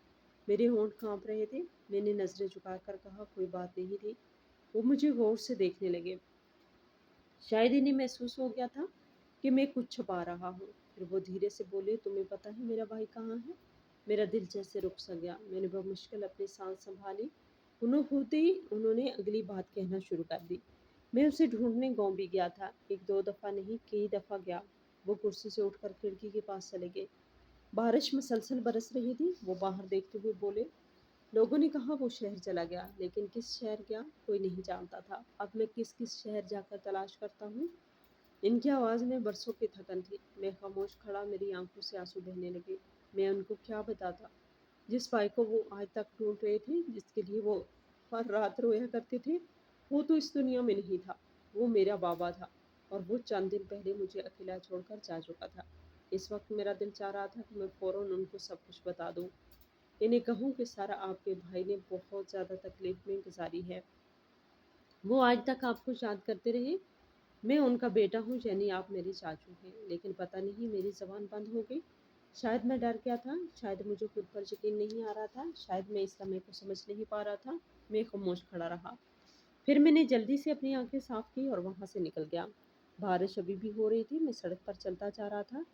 मेरे होंठ काँप रहे थे। मैंने नज़रें झुकाकर कहा, कोई बात नहीं थी। वो मुझे गौर से देखने लगे। शायद इन्हें महसूस हो गया था कि मैं कुछ छुपा रहा हूँ। फिर वो धीरे से बोले, तुम्हें पता है मेरा भाई कहाँ है? मेरा दिल जैसे रुक सा गया। मैंने बमुश्किल अपनी सांस संभाली। उन्होंने अगली बात कहना शुरू कर दी। मैं उसे ढूंढने गाँव भी गया था। एक दो दफ़ा नहीं, कई दफ़ा गया। वो कुर्सी से उठकर खिड़की के पास चले गए। बारिश मुसलसल बरस रही थी। वो बाहर देखते हुए बोले, लोगों ने कहा वो शहर चला गया, लेकिन किस शहर गया कोई नहीं जानता था। अब मैं किस किस शहर जाकर तलाश करता हूँ। इनकी आवाज़ में बरसों की थकन थी। मैं खामोश खड़ा, मेरी आंखों से आंसू बहने लगे। मैं उनको क्या बताता? जिस भाई को वो आज तक ढूंढ रहे थे, जिसके लिए वो हर रात रोया करते थे, वो तो इस दुनिया में नहीं था। वो मेरा बाबा था, और वो चंद दिन पहले मुझे अकेला छोड़कर जा चुका था। इस वक्त मेरा दिल चाह रहा था कि मैं फौरन उनको सब कुछ बता दूं। इन्हें कहूँ कि सारा आपके भाई ने बहुत ज़्यादा तकलीफ में गुजारी है। वो आज तक आपको याद करते रहे। मैं उनका बेटा हूँ, यानी आप मेरे चाचू हैं। लेकिन पता नहीं मेरी ज़बान बंद हो गई। शायद मैं डर गया था, शायद मुझे खुद पर यकीन नहीं आ रहा था, शायद मैं इस समय को समझ नहीं पा रहा था। मैं खामोश खड़ा रहा। फिर मैंने जल्दी से अपनी आंखें साफ की और वहां से निकल गया। बारिश अभी भी हो रही थी। मैं सड़क पर चलता जा रहा था।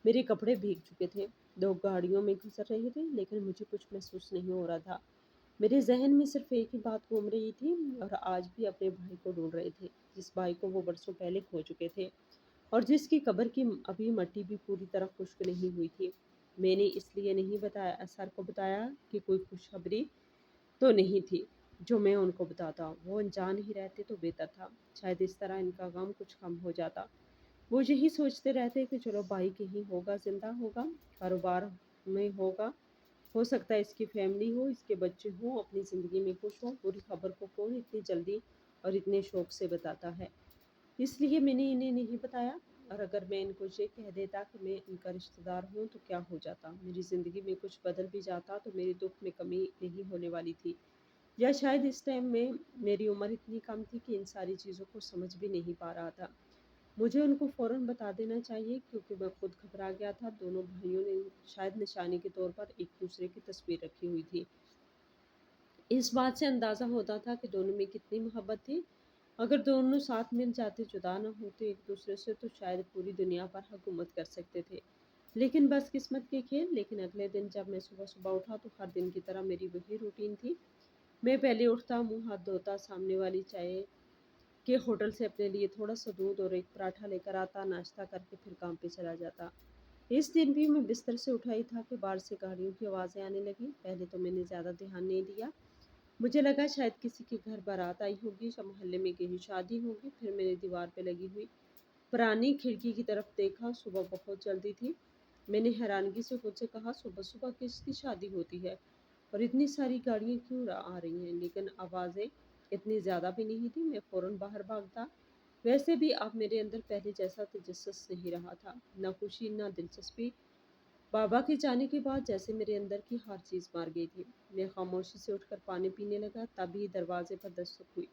मेरे कपड़े भीग चुके थे। लोग गाड़ियों में गुजर रहे थे, लेकिन मुझे कुछ महसूस नहीं हो रहा था। मेरे जहन में सिर्फ एक ही बात घूम रही थी, और आज भी अपने भाई को ढूंढ रहे थे, जिस भाई को वो बरसों पहले खो चुके थे, और जिसकी कब्र की अभी मट्टी भी पूरी तरह खुश्क नहीं हुई थी। मैंने इसलिए नहीं बताया सर को बताया कि कोई खुशखबरी तो नहीं थी। जो मैं उनको बताता, वो अनजान ही रहते तो बेहतर था। शायद इस तरह इनका गम कुछ कम हो जाता। वो यही सोचते रहते कि चलो भाई कहीं होगा, जिंदा होगा, कारोबार में होगा, हो सकता है इसकी फैमिली हो, इसके बच्चे हों, अपनी ज़िंदगी में खुश हों। पूरी खबर को कौन इतनी जल्दी और इतने शौक से बताता है? इसलिए मैंने इन्हें नहीं बताया। और अगर मैं इनको ये कह देता कि मैं इनका रिश्तेदार हूँ, तो क्या हो जाता? मेरी ज़िंदगी में कुछ बदल भी जाता तो मेरे दुख में कमी नहीं होने वाली थी। या शायद इस टाइम में मेरी उम्र इतनी कम थी कि इन सारी चीज़ों को समझ भी नहीं पा रहा था। मुझे उनको फ़ौरन बता देना चाहिए, क्योंकि मैं खुद घबरा गया था। दोनों भाइयों ने शायद निशानी के तौर पर एक दूसरे की तस्वीर रखी हुई थी। इस बात से अंदाज़ा होता था कि दोनों में कितनी मोहब्बत थी। अगर दोनों साथ मिल जाते, जुदा न होते एक दूसरे से, तो शायद पूरी दुनिया पर हुकूमत कर सकते थे। लेकिन बस किस्मत के खेल। लेकिन अगले दिन जब मैं सुबह सुबह उठा, तो हर दिन की तरह मेरी वही रूटीन थी। मैं पहले उठता, मुंह हाथ धोता, सामने वाली चाय के होटल से अपने लिए थोड़ा सा दूध और एक पराठा लेकर आता, नाश्ता करके फिर काम पे चला जाता। इस दिन भी मैं बिस्तर से उठा ही था कि बाहर से गाड़ियों की आवाज़ें आने लगी। पहले तो मैंने ज़्यादा ध्यान नहीं दिया। मुझे लगा शायद किसी के घर बारात आई होगी या मोहल्ले में कहीं शादी होगी। फिर मैंने दीवार पे लगी हुई पुरानी खिड़की की तरफ देखा। सुबह बहुत जल्दी थी। मैंने हैरानगी से खुद से कहा, सुबह सुबह किसकी शादी होती है, और इतनी सारी गाड़ियाँ क्यों आ रही हैं? लेकिन आवाज़ें इतनी ज़्यादा भी नहीं थी। मैं फ़ौरन बाहर भागता। वैसे भी अब मेरे अंदर पहले जैसा तजस्सुस नहीं रहा था, ना खुशी ना दिलचस्पी। बाबा के जाने के बाद जैसे मेरे अंदर की हर चीज़ मर गई थी। मैं खामोशी से उठकर पानी पीने लगा। तभी दरवाजे पर दस्तक हुई।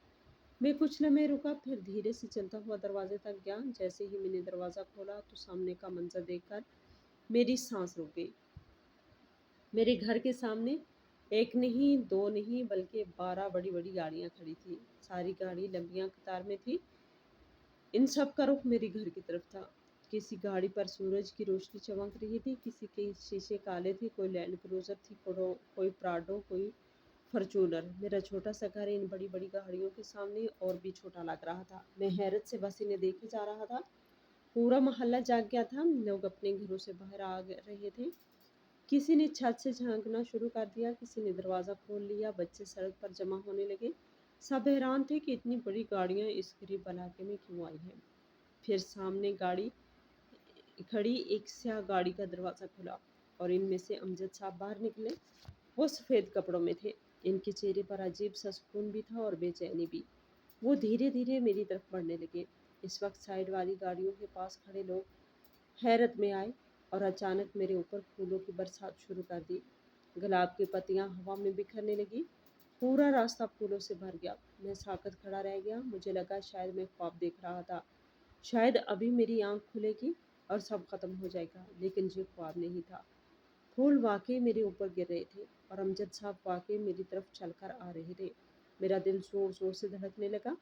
मैं कुछ लम्हे रुका, फिर धीरे से चलता हुआ दरवाजे तक गया। जैसे ही मैंने दरवाज़ा खोला, तो सामने का मंजर देखकर मेरी सांस रुक गई। मेरे घर के सामने एक नहीं, दो नहीं, बल्कि 12 बड़ी बड़ी गाड़ियाँ खड़ी थी। सारी गाड़ी लंबियां कतार में थी। इन सब का रुख मेरे घर की तरफ था। किसी गाड़ी पर सूरज की रोशनी चमक रही थी, किसी के शीशे काले थे, कोई लैंड क्रूजर थी, कोई प्राडो, कोई फॉर्च्यूनर। मेरा छोटा सा घर इन बड़ी बड़ी गाड़ियों के सामने और भी छोटा लग रहा था। मैं हैरत से बस इन्हें देखे जा रहा था। पूरा मोहल्ला जाग गया था। लोग अपने घरों से बाहर रहे थे। किसी ने छत से झांकना शुरू कर दिया, किसी ने दरवाज़ा खोल लिया। बच्चे सड़क पर जमा होने लगे। सब हैरान थे कि इतनी बड़ी गाड़ियाँ इस गरीब इलाके में क्यों आई हैं। फिर सामने गाड़ी खड़ी एक स्याह गाड़ी का दरवाज़ा खुला, और इनमें से अमजद साहब बाहर निकले। वो सफ़ेद कपड़ों में थे। इनके चेहरे पर अजीब सा सुकून भी था और बेचैनी भी। वो धीरे धीरे मेरी तरफ बढ़ने लगे। इस वक्त साइड वाली गाड़ियों के पास खड़े लोग हैरत में आए, और अचानक मेरे ऊपर फूलों की बरसात शुरू कर दी। गुलाब की पत्तियां हवा में बिखरने लगी। पूरा रास्ता फूलों से भर गया। मैं साकत खड़ा रह गया। मुझे लगा शायद मैं ख्वाब देख रहा था। शायद अभी मेरी आंख खुलेगी और सब खत्म हो जाएगा। लेकिन ये ख्वाब नहीं था। پھول واقعی میرے اوپر گر رہے تھے اور امجد صاحب واقعی میری طرف چل کر آ رہے تھے۔ میرا دل زور زور سے دھڑکنے لگا۔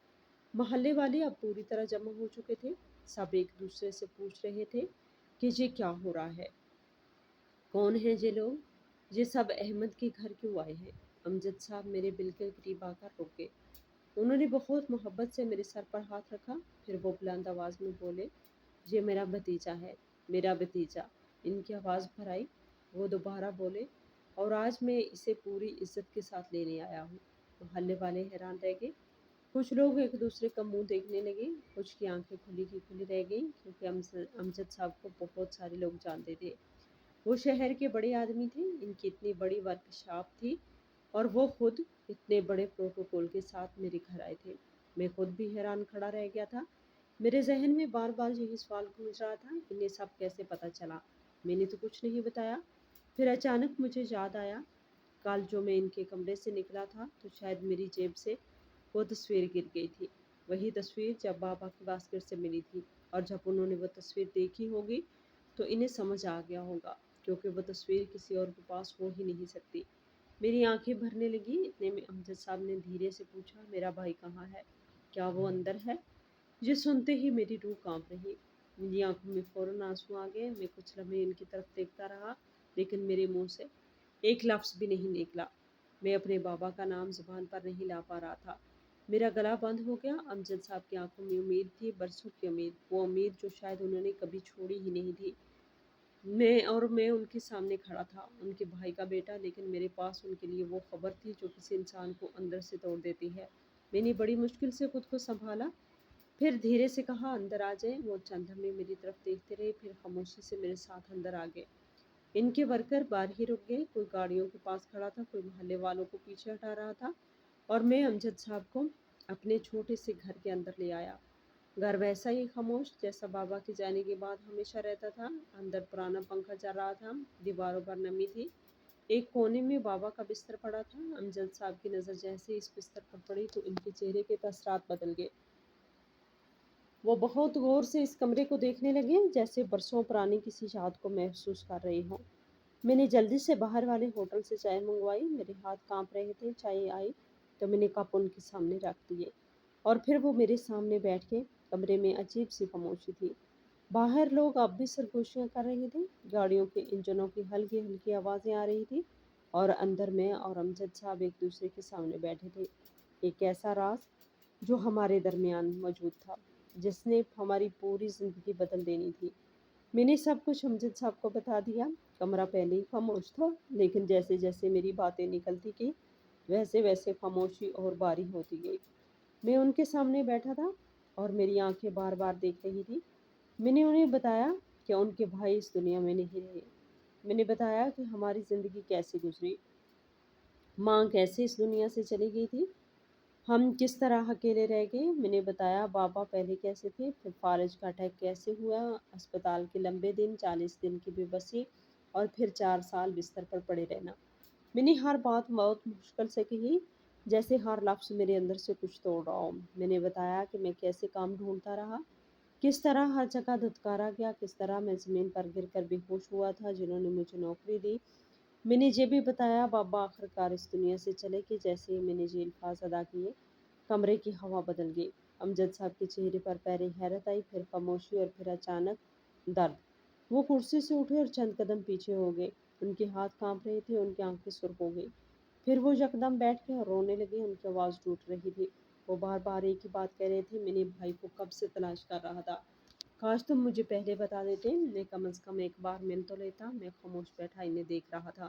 محلے والے اب پوری طرح جمع ہو چکے تھے۔ سب ایک دوسرے سے پوچھ رہے تھے کہ یہ کیا ہو رہا ہے، کون ہیں یہ لوگ، یہ سب احمد کے گھر کیوں آئے ہیں؟ امجد صاحب میرے بالکل قریب آ کر رک گئے۔ انہوں نے بہت محبت سے میرے سر پر ہاتھ رکھا، پھر وہ بلند آواز میں بولے، یہ میرا بھتیجا ہے، میرا بھتیجا۔ ان کی آواز بھر آئی۔ وہ دوبارہ بولے، اور آج میں اسے پوری عزت کے ساتھ لینے آیا ہوں۔ محلے والے حیران رہ گئے۔ کچھ لوگ ایک دوسرے کا منہ دیکھنے لگے، کچھ کی آنکھیں کھلی کی کھلی رہ گئیں، کیونکہ امجد صاحب کو بہت سارے لوگ جانتے تھے۔ وہ شہر کے بڑے آدمی تھے، ان کی اتنی بڑی ورک شاپ تھی اور وہ خود اتنے بڑے پروٹوکول کے ساتھ میرے گھر آئے تھے۔ میں خود بھی حیران کھڑا رہ گیا تھا۔ میرے ذہن میں بار بار یہی سوال گونج رہا تھا، انہیں سب کیسے پتہ چلا؟ میں نے تو کچھ نہیں بتایا۔ پھر اچانک مجھے یاد آیا، کل جو میں ان کے کمرے سے نکلا تھا تو شاید میری جیب سے وہ تصویر گر گئی تھی، وہی تصویر جب بابا کی باسکٹ سے ملی تھی، اور جب انہوں نے وہ تصویر دیکھی ہوگی تو انہیں سمجھ آ گیا ہوگا، کیونکہ وہ تصویر کسی اور کے پاس ہو ہی نہیں سکتی۔ میری آنکھیں بھرنے لگی۔ اتنے میں امجد صاحب نے دھیرے سے پوچھا، میرا بھائی کہاں ہے؟ کیا وہ اندر ہے؟ یہ سنتے ہی میری روح کانپ رہی۔ میری آنکھوں میں فوراً آنسو آ گئے۔ میں کچھ لمحے ان کی طرف دیکھتا رہا، لیکن میرے منہ سے ایک لفظ بھی نہیں نکلا۔ میں اپنے بابا کا نام زبان پر نہیں لا پا رہا تھا۔ میرا گلا بند ہو گیا۔ امجد صاحب کی آنکھوں میں امید تھی، برسوں کی امید، وہ امید جو شاید انہوں نے کبھی چھوڑی ہی نہیں تھی۔ میں ان کے سامنے کھڑا تھا، ان کے بھائی کا بیٹا، لیکن میرے پاس ان کے لیے وہ خبر تھی جو کسی انسان کو اندر سے توڑ دیتی ہے۔ میں نے بڑی مشکل سے خود کو سنبھالا، پھر دھیرے سے کہا، اندر آ جائیں۔ وہ چند لمحے میری طرف دیکھتے رہے، پھر خاموشی سے میرے ساتھ اندر آ گئے۔ ان کے ورکر باہر ہی رک گئے، کوئی گاڑیوں کے پاس کھڑا تھا، کوئی محلے والوں کو پیچھے ہٹا رہا تھا، اور میں امجد صاحب کو اپنے چھوٹے سے گھر کے اندر لے آیا۔ گھر ویسا ہی خاموش جیسا بابا کے جانے کے بعد ہمیشہ رہتا تھا۔ اندر پرانا پنکھا چل رہا تھا، دیواروں پر نمی تھی۔ ایک کونے میں بابا کا بستر پڑا تھا۔ امجد صاحب کی نظر جیسے اس بستر پر پڑی تو ان کے چہرے کے تاثرات بدل گئے۔ وہ بہت غور سے اس کمرے کو دیکھنے لگے، جیسے برسوں پرانی کسی یاد کو محسوس کر رہے ہوں۔ میں نے جلدی سے باہر والے ہوٹل سے چائے منگوائی۔ میرے ہاتھ کانپ رہے تھے۔ چائے آئی تو میں نے کپ ان کے سامنے رکھ دیے، اور پھر وہ میرے سامنے بیٹھ کے۔ کمرے میں عجیب سی خاموشی تھی۔ باہر لوگ اب بھی سرگوشیاں کر رہے تھے، گاڑیوں کے انجنوں کی ہلکی ہلکی آوازیں آ رہی تھی، اور اندر میں اور امجد صاحب ایک دوسرے کے سامنے بیٹھے تھے۔ ایک ایسا راز جو ہمارے درمیان موجود تھا، جس نے ہماری پوری زندگی بدل دینی تھی۔ میں نے سب کچھ امجد صاحب کو بتا دیا۔ کمرہ پہلے ہی خاموش تھا، لیکن جیسے جیسے میری باتیں نکلتی گئی ویسے ویسے خاموشی اور باری ہوتی گئی۔ میں ان کے سامنے بیٹھا تھا اور میری آنکھیں بار بار دیکھ رہی تھی۔ میں نے انہیں بتایا کہ ان کے بھائی اس دنیا میں نہیں رہے۔ میں نے بتایا کہ ہماری زندگی کیسے گزری، ماں کیسے اس دنیا سے چلی گئی تھی، ہم کس طرح اکیلے رہ گئے۔ میں نے بتایا بابا پہلے کیسے تھے، پھر فالج کا اٹیک کیسے ہوا، اسپتال کے لمبے دن، 40 دن کی بے بسی، اور پھر 4 سال بستر پر پڑے رہنا۔ میں نے ہر بات بہت مشکل سے کہی، جیسے ہر لفظ میرے اندر سے کچھ توڑ رہا ہو۔ میں نے بتایا کہ میں کیسے کام ڈھونڈتا رہا، کس طرح ہر جگہ دھتکارا گیا، کس طرح میں زمین پر گر کر بے ہوش ہوا تھا جنہوں نے مجھے نوکری دی۔ میں نے یہ بھی بتایا بابا آخرکار اس دنیا سے چلے گئے۔ جیسے ہی میں نے یہ الفاظ ادا کیے، کمرے کی ہوا بدل گئی۔ امجد صاحب کے چہرے پر پہلے حیرت آئی، پھر خاموشی، اور پھر اچانک درد۔ وہ کرسی سے اٹھے اور چند قدم پیچھے ہو گئے۔ ان کے ہاتھ کانپ رہے تھے، ان کی آنکھیں سرخ ہو گئی۔ پھر وہ یکدم بیٹھ گئے اور رونے لگے، ان کی آواز ٹوٹ رہی تھی۔ وہ بار بار ایک ہی بات کہہ رہے تھے، میں نے بھائی کو کب سے تلاش کر رہا تھا، کاش تم مجھے پہلے بتا دیتے، میں کم از کم ایک بار مل تو لیتا۔ میں خاموش بیٹھا انہیں دیکھ رہا تھا۔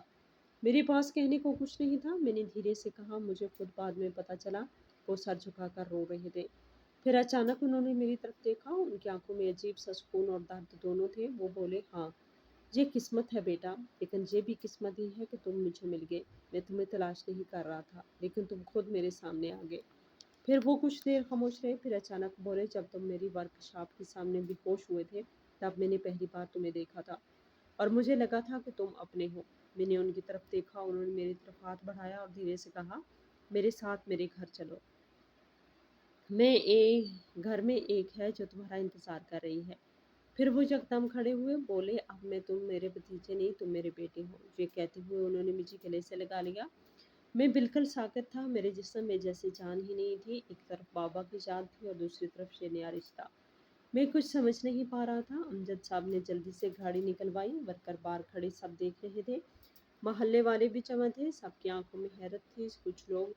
میرے پاس کہنے کو کچھ نہیں تھا۔ میں نے دھیرے سے کہا، مجھے خود بعد میں پتہ چلا وہ سر جھکا کر رو رہے تھے۔ پھر اچانک انہوں نے میری طرف دیکھا، ان کی آنکھوں میں عجیب سا سکون اور درد دونوں تھے۔ وہ بولے، ہاں یہ قسمت ہے بیٹا، لیکن یہ بھی قسمت ہی ہے کہ تم مجھے مل گئے۔ میں تمہیں تلاش نہیں کر رہا تھا، لیکن تم خود میرے سامنے آ گئے۔ پھر وہ کچھ دیر خاموش رہے، پھر اچانک بولے، جب تم میری ورک شاپ کے سامنے بے ہوش ہوئے تھے تب میں نے پہلی بار تمہیں دیکھا تھا، اور مجھے لگا تھا کہ تم اپنے ہو۔ میں نے ان کی طرف دیکھا، انہوں نے میری طرف ہاتھ بڑھایا اور دھیرے سے کہا، میرے ساتھ میرے گھر چلو۔ گھر میں ایک ہے جو تمہارا انتظار کر رہی ہے۔ फिर वो यकदम खड़े हुए, बोले, अब मैं तुम मेरे भतीजे नहीं, तुम मेरे बेटे हो। ये कहते हुए उन्होंने मुझे गले से लगा लिया। मैं बिल्कुल साकित था, मेरे जिस्म में जैसे जान ही नहीं थी। एक तरफ बाबा की याद थी और दूसरी तरफ ये नया रिश्ता। मैं कुछ समझ नहीं पा रहा था। अमजद साहब ने जल्दी से गाड़ी निकलवाई। वर्कर बाहर खड़े सब देख रहे थे। मोहल्ले वाले भी जमा थे, सबकी आंखों में हैरत थी। कुछ लोग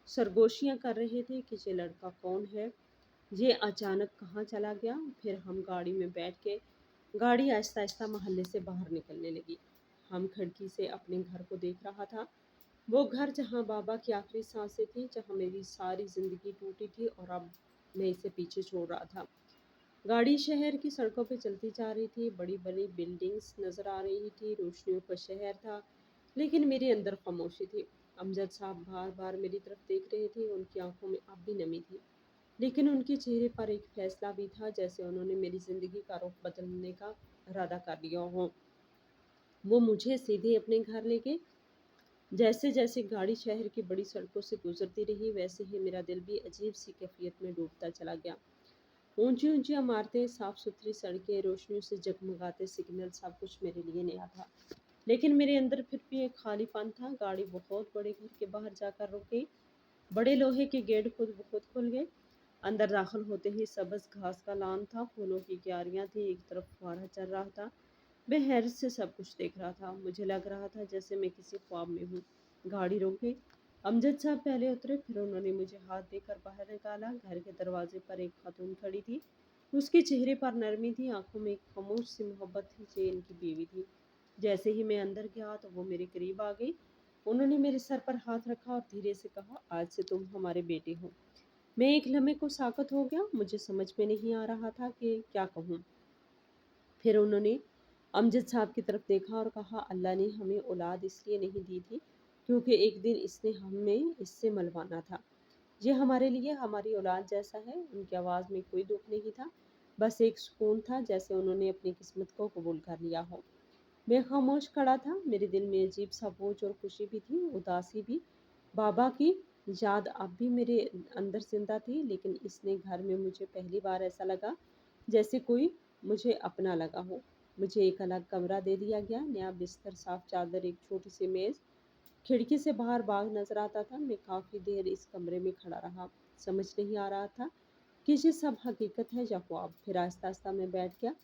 सरगोशियां कर रहे थे कि ये लड़का कौन है, ये अचानक कहाँ चला गया। फिर हम गाड़ी में बैठ के गाड़ी आहिस्ता आहिस्ता मोहल्ले से बाहर निकलने लगी। हम खिड़की से अपने घर को देख रहा था, वो घर जहाँ बाबा की आखिरी सांसें थी, जहाँ मेरी सारी जिंदगी टूटी थी और अब मैं इसे पीछे छोड़ रहा था। गाड़ी शहर की सड़कों पे चलती जा रही थी, बड़ी बड़ी बिल्डिंग्स नजर आ रही थी, रोशनियों का शहर था, लेकिन मेरे अंदर खामोशी थी। अमजद साहब बार बार मेरी तरफ देख रहे थे, उनकी आंखों में अब भी नमी थी, लेकिन उनके चेहरे पर एक फैसला भी था, जैसे उन्होंने मेरी जिंदगी का रुख बदलने का इरादा कर लिया हो। वो मुझे सीधे अपने घर ले गए। जैसे जैसे गाड़ी शहर की बड़ी सड़कों से गुजरती रही, वैसे ही मेरा दिल भी अजीब सी कैफियत में डूबता चला गया। ऊंची ऊंची इमारतें, साफ सुथरी सड़कें, रोशनियों से जगमगाते सिग्नल, सब कुछ मेरे लिए नया था। लेकिन मेरे अंदर फिर भी एक खालीपन था। गाड़ी बहुत बड़े घर के बाहर जाकर रुक गई। बड़े लोहे के गेट खुद ब खुद खुल गए। अंदर दाखिल होते ही सब्ज घास का लान था, फूलों की क्यारियां थी, एक तरफ फुहारा चल रहा था। मैं हैरत से सब कुछ देख रहा था। मुझे लग रहा था जैसे मैं किसी ख्वाब में हूँ। गाड़ी रुक गई। अमजद साहब पहले उतरे, फिर उन्होंने मुझे हाथ देकर बाहर निकाला। घर के दरवाजे पर एक खातून खड़ी थी। उसके चेहरे पर नरमी थी, आंखों में एक खामोश सी मोहब्बत थी। ये इनकी बीवी थी। जैसे ही मैं अंदर गया तो वो मेरे करीब आ गई। उन्होंने मेरे सर पर हाथ रखा और धीरे से कहा, आज से तुम हमारे बेटे हो। मैं एक लम्हे को साकत हो गया। मुझे समझ में नहीं आ रहा था कि क्या कहूँ। फिर उन्होंने अमजद साहब की तरफ देखा और कहा, अल्लाह ने हमें औलाद इसलिए नहीं दी थी क्योंकि एक दिन इसने हमें इससे मलवाना था। ये हमारे लिए हमारी औलाद जैसा है। उनकी आवाज़ में कोई दुख नहीं था, बस एक सुकून था, जैसे उन्होंने अपनी किस्मत को कबूल कर लिया हो। मैं खामोश खड़ा था। मेरे दिल में अजीब सा बोझ और खुशी भी थी, उदासी भी। बाबा की याद अब भी मेरे अंदर जिंदा थी, लेकिन इसने घर में मुझे पहली बार ऐसा लगा जैसे कोई मुझे अपना लगा हो। मुझे एक अलग कमरा दे दिया गया, नया बिस्तर, साफ चादर, एक छोटी सी मेज। खिड़की से बाहर बाग नजर आता था। मैं काफी देर इस कमरे में खड़ा रहा, समझ नहीं आ रहा था कि ये सब हकीकत है या ख्वाब। फिर आहिस्ता आहिस्ता मैं बैठ गया।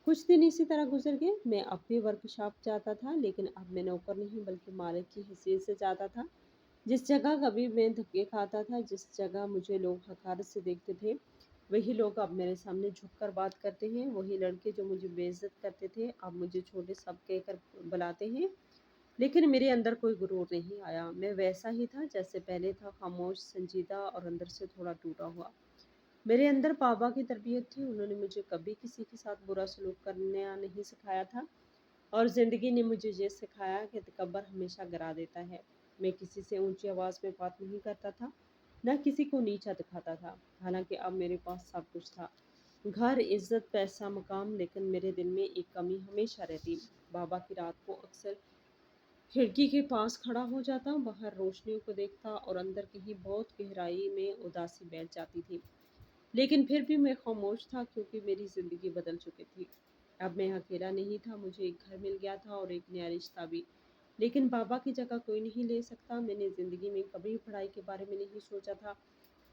कुछ दिन इसी तरह गुजर गए। मैं अब भी वर्कशॉप जाता था, लेकिन अब मैं नौकर नहीं बल्कि मालिक की हैसियत से जाता था। जिस जगह कभी मैं धक्के खाता था, जिस जगह मुझे लोग हकारत से देखते थे, वही लोग अब मेरे सामने झुककर बात करते हैं। वही लड़के जो मुझे बेइज्जत करते थे अब मुझे छोटे सब कहकर बुलाते हैं। लेकिन मेरे अंदर कोई गुरूर नहीं आया। मैं वैसा ही था जैसे पहले था, खामोश, संजीदा और अंदर से थोड़ा टूटा हुआ। मेरे अंदर बाबा की तरबियत थी। उन्होंने मुझे कभी किसी के साथ बुरा सलूक करना नहीं सिखाया था, और ज़िंदगी ने मुझे ये सिखाया कि तकब्बर हमेशा गिरा देता है। मैं किसी से ऊंची आवाज़ में बात नहीं करता था, न किसी को नीचा दिखाता था। हालांकि अब मेरे पास सब कुछ था, घर, इज्जत, पैसा, मकाम, लेकिन मेरे दिल में एक कमी हमेशा रहती। बाबा की रात को अक्सर खिड़की के पास खड़ा हो जाता, बाहर रोशनियों को देखता और अंदर कहीं बहुत गहराई में उदासी बैठ जाती थी। लेकिन फिर भी मैं खामोश था, क्योंकि मेरी ज़िंदगी बदल चुकी थी। अब मैं अकेला नहीं था, मुझे एक घर मिल गया था और एक नया रिश्ता भी। लेकिन बाबा की जगह कोई नहीं ले सकता। मैंने ज़िंदगी में कभी पढ़ाई के बारे में नहीं सोचा था।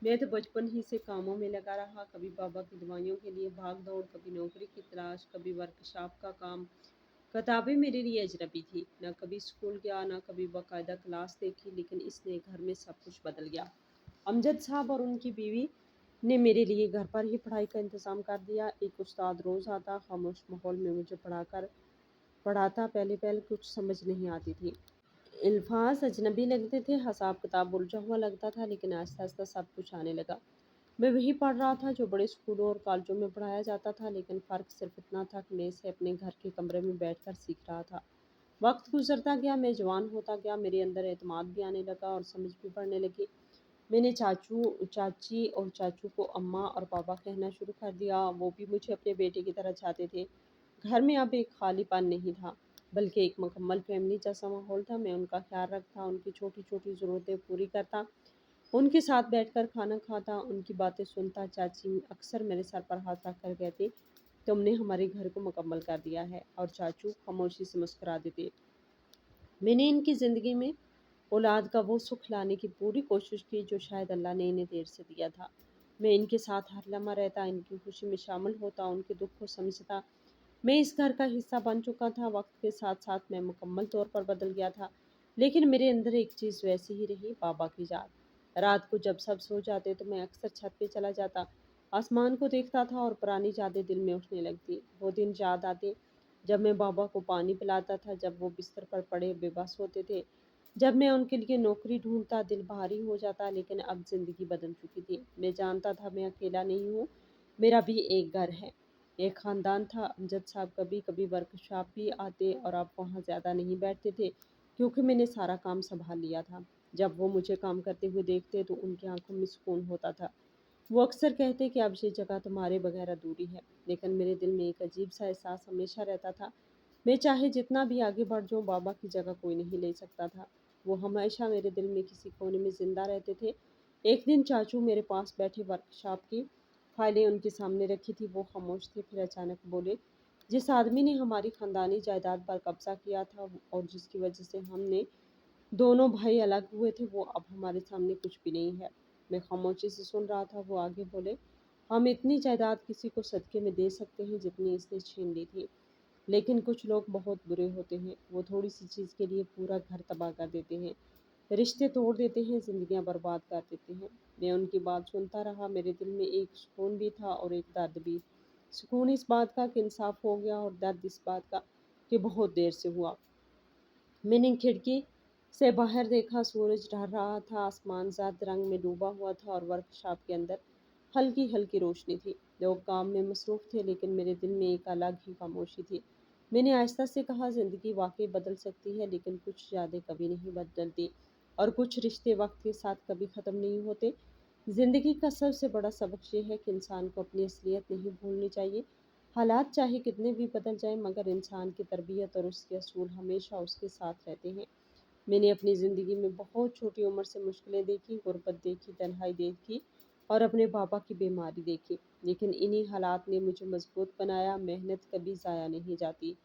मैं तो बचपन ही से कामों में लगा रहा, कभी बाबा की दवाइयों के लिए भाग दौड़, कभी नौकरी की तलाश, कभी वर्कशॉप का काम। किताबें मेरे लिए अजनबी थी, न कभी स्कूल गया, न कभी बाकायदा क्लास देखी। लेकिन इस नए घर में सब कुछ बदल गया। अमजद साहब और उनकी बीवी ने मेरे लिए घर पर ही पढ़ाई का इंतज़ाम कर दिया। एक उस्ताद रोज़ आता, खामोश माहौल में मुझे पढ़ाता। पहले पहले कुछ समझ नहीं आती थी, अल्फाज अजनबी लगते थे, हिसाब किताब उलझा हुआ लगता था, लेकिन आहिस्ता आहिस्ता सब कुछ आने लगा। मैं वही पढ़ रहा था जो बड़े स्कूलों और कॉलेजों में पढ़ाया जाता था, लेकिन फ़र्क सिर्फ इतना था कि मैं इसे अपने घर के कमरे में बैठकर सीख रहा था। वक्त गुजरता गया, मैं जवान होता गया, मेरे अंदर एतमाद भी आने लगा और समझ भी बढ़ने लगी। मैंने चाचू, चाची और चाचू को अम्मा और पापा कहना शुरू कर दिया। वो भी मुझे अपने बेटे की तरह चाहते थे। घर में अब एक खालीपन नहीं था, बल्कि एक मुकम्मल फैमिली जैसा माहौल था। मैं उनका ख्याल रखता, उनकी छोटी छोटी ज़रूरतें पूरी करता, उनके साथ बैठकर खाना खाता, उनकी बातें सुनता। चाची अक्सर मेरे सर पर हाथ रख कर कहती, तुमने हमारे घर को मुकम्मल कर दिया है। और चाचू खामोशी से मुस्कुरा देते। मैंने इनकी ज़िंदगी में औलाद का वो सुख लाने की पूरी कोशिश की जो शायद अल्लाह ने इन्हें देर से दिया था। मैं इनके साथ हर लम्हा रहता, इनकी खुशी में शामिल होता, उनके दुख को समझता। मैं इस घर का हिस्सा बन चुका था। वक्त के साथ साथ मैं मुकम्मल तौर पर बदल गया था, लेकिन मेरे अंदर एक चीज़ वैसी ही रही, बाबा की याद। रात को जब सब सो जाते तो मैं अक्सर छत पे चला जाता, आसमान को देखता था और पुरानी यादें दिल में उठने लगती। वो दिन याद आते जब मैं बाबा को पानी पिलाता था, जब वो बिस्तर पर पड़े बेबस होते थे, जब मैं उनके लिए नौकरी ढूंढता। दिल भारी हो जाता, लेकिन अब जिंदगी बदल चुकी थी। मैं जानता था मैं अकेला नहीं हूँ, मेरा भी एक घर है, एक ख़ानदान था। अमजद साहब कभी कभी वर्कशॉप भी आते और अब वहाँ ज़्यादा नहीं बैठते थे, क्योंकि मैंने सारा काम संभाल लिया था। जब वो मुझे काम करते हुए देखते तो उनकी आंखों में सुकून होता था। वो अक्सर कहते कि अब ये जगह तुम्हारे बगैर अधूरी है, लेकिन मेरे दिल में एक अजीब सा एहसास हमेशा रहता था। मैं चाहे जितना भी आगे बढ़ जाऊँ, बाबा की जगह कोई नहीं ले सकता था। वो हमेशा मेरे दिल में किसी कोने में ज़िंदा रहते थे। एक दिन चाचू मेरे पास बैठे, वर्कशॉप की फाइलें उनके सामने रखी थी। वो खामोश थे, फिर अचानक बोले, जिस आदमी ने हमारी खानदानी जायदाद पर कब्जा किया था और जिसकी वजह से हमने दोनों भाई अलग हुए थे, वो अब हमारे सामने कुछ भी नहीं है। मैं खामोशी से सुन रहा था। वो आगे बोले, हम इतनी जायदाद किसी को सदके में दे सकते हैं जितनी इसने छीन ली थी, लेकिन कुछ लोग बहुत बुरे होते हैं। वो थोड़ी सी चीज़ के लिए पूरा घर तबाह कर देते हैं, रिश्ते तोड़ देते हैं, जिंदगियां बर्बाद कर देते हैं। मैं उनकी बात सुनता रहा। मेरे दिल में एक सुकून भी था और एक दर्द भी। सुकून इस बात का कि इंसाफ हो गया, और दर्द इस बात का कि बहुत देर से हुआ। मैंने खिड़की से बाहर देखा, सूरज ढल रहा था, आसमान ज़र्द रंग में डूबा हुआ था और वर्कशॉप के अंदर हल्की हल्की रोशनी थी। लोग काम में मसरूफ़ थे, लेकिन मेरे दिल में एक अलग ही खामोशी थी। मैंने आहिस्ता से कहा, ज़िंदगी वाकई बदल सकती है, लेकिन कुछ यादें कभी नहीं बदलती, और कुछ रिश्ते वक्त के साथ कभी ख़त्म नहीं होते। ज़िंदगी का सबसे बड़ा सबक ये है कि इंसान को अपनी असलियत नहीं भूलनी चाहिए। हालात चाहे कितने भी बदल जाएं, मगर इंसान की तरबियत और उसके असूल हमेशा उसके साथ रहते हैं। मैंने अपनी ज़िंदगी में बहुत छोटी उम्र से मुश्किलें देखी, गुर्बत देखी, तन्हाई देखी और अपने पापा की बीमारी देखी, लेकिन इन्हीं हालात ने मुझे मजबूत बनाया। मेहनत कभी ज़ाया नहीं जाती।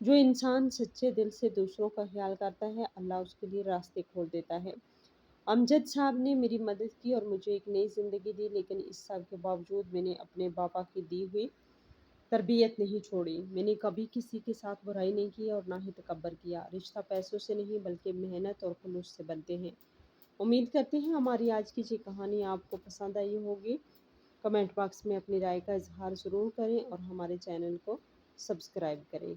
जो इंसान सच्चे दिल से दूसरों का ख्याल करता है, अल्लाह उसके लिए रास्ते खोल देता है। अमजद साहब ने मेरी मदद की और मुझे एक नई ज़िंदगी दी, लेकिन इस सब के बावजूद मैंने अपने पापा की दी हुई तरबियत नहीं छोड़ी। मैंने कभी किसी के साथ बुराई नहीं की और ना ही तकब्बर किया। रिश्ता पैसों से नहीं, बल्कि मेहनत और खुलूस से बनते हैं। उम्मीद करते हैं हमारी आज की ये कहानी आपको पसंद आई होगी। कमेंट बॉक्स में अपनी राय का इजहार ज़रूर करें और हमारे चैनल को सब्सक्राइब करें।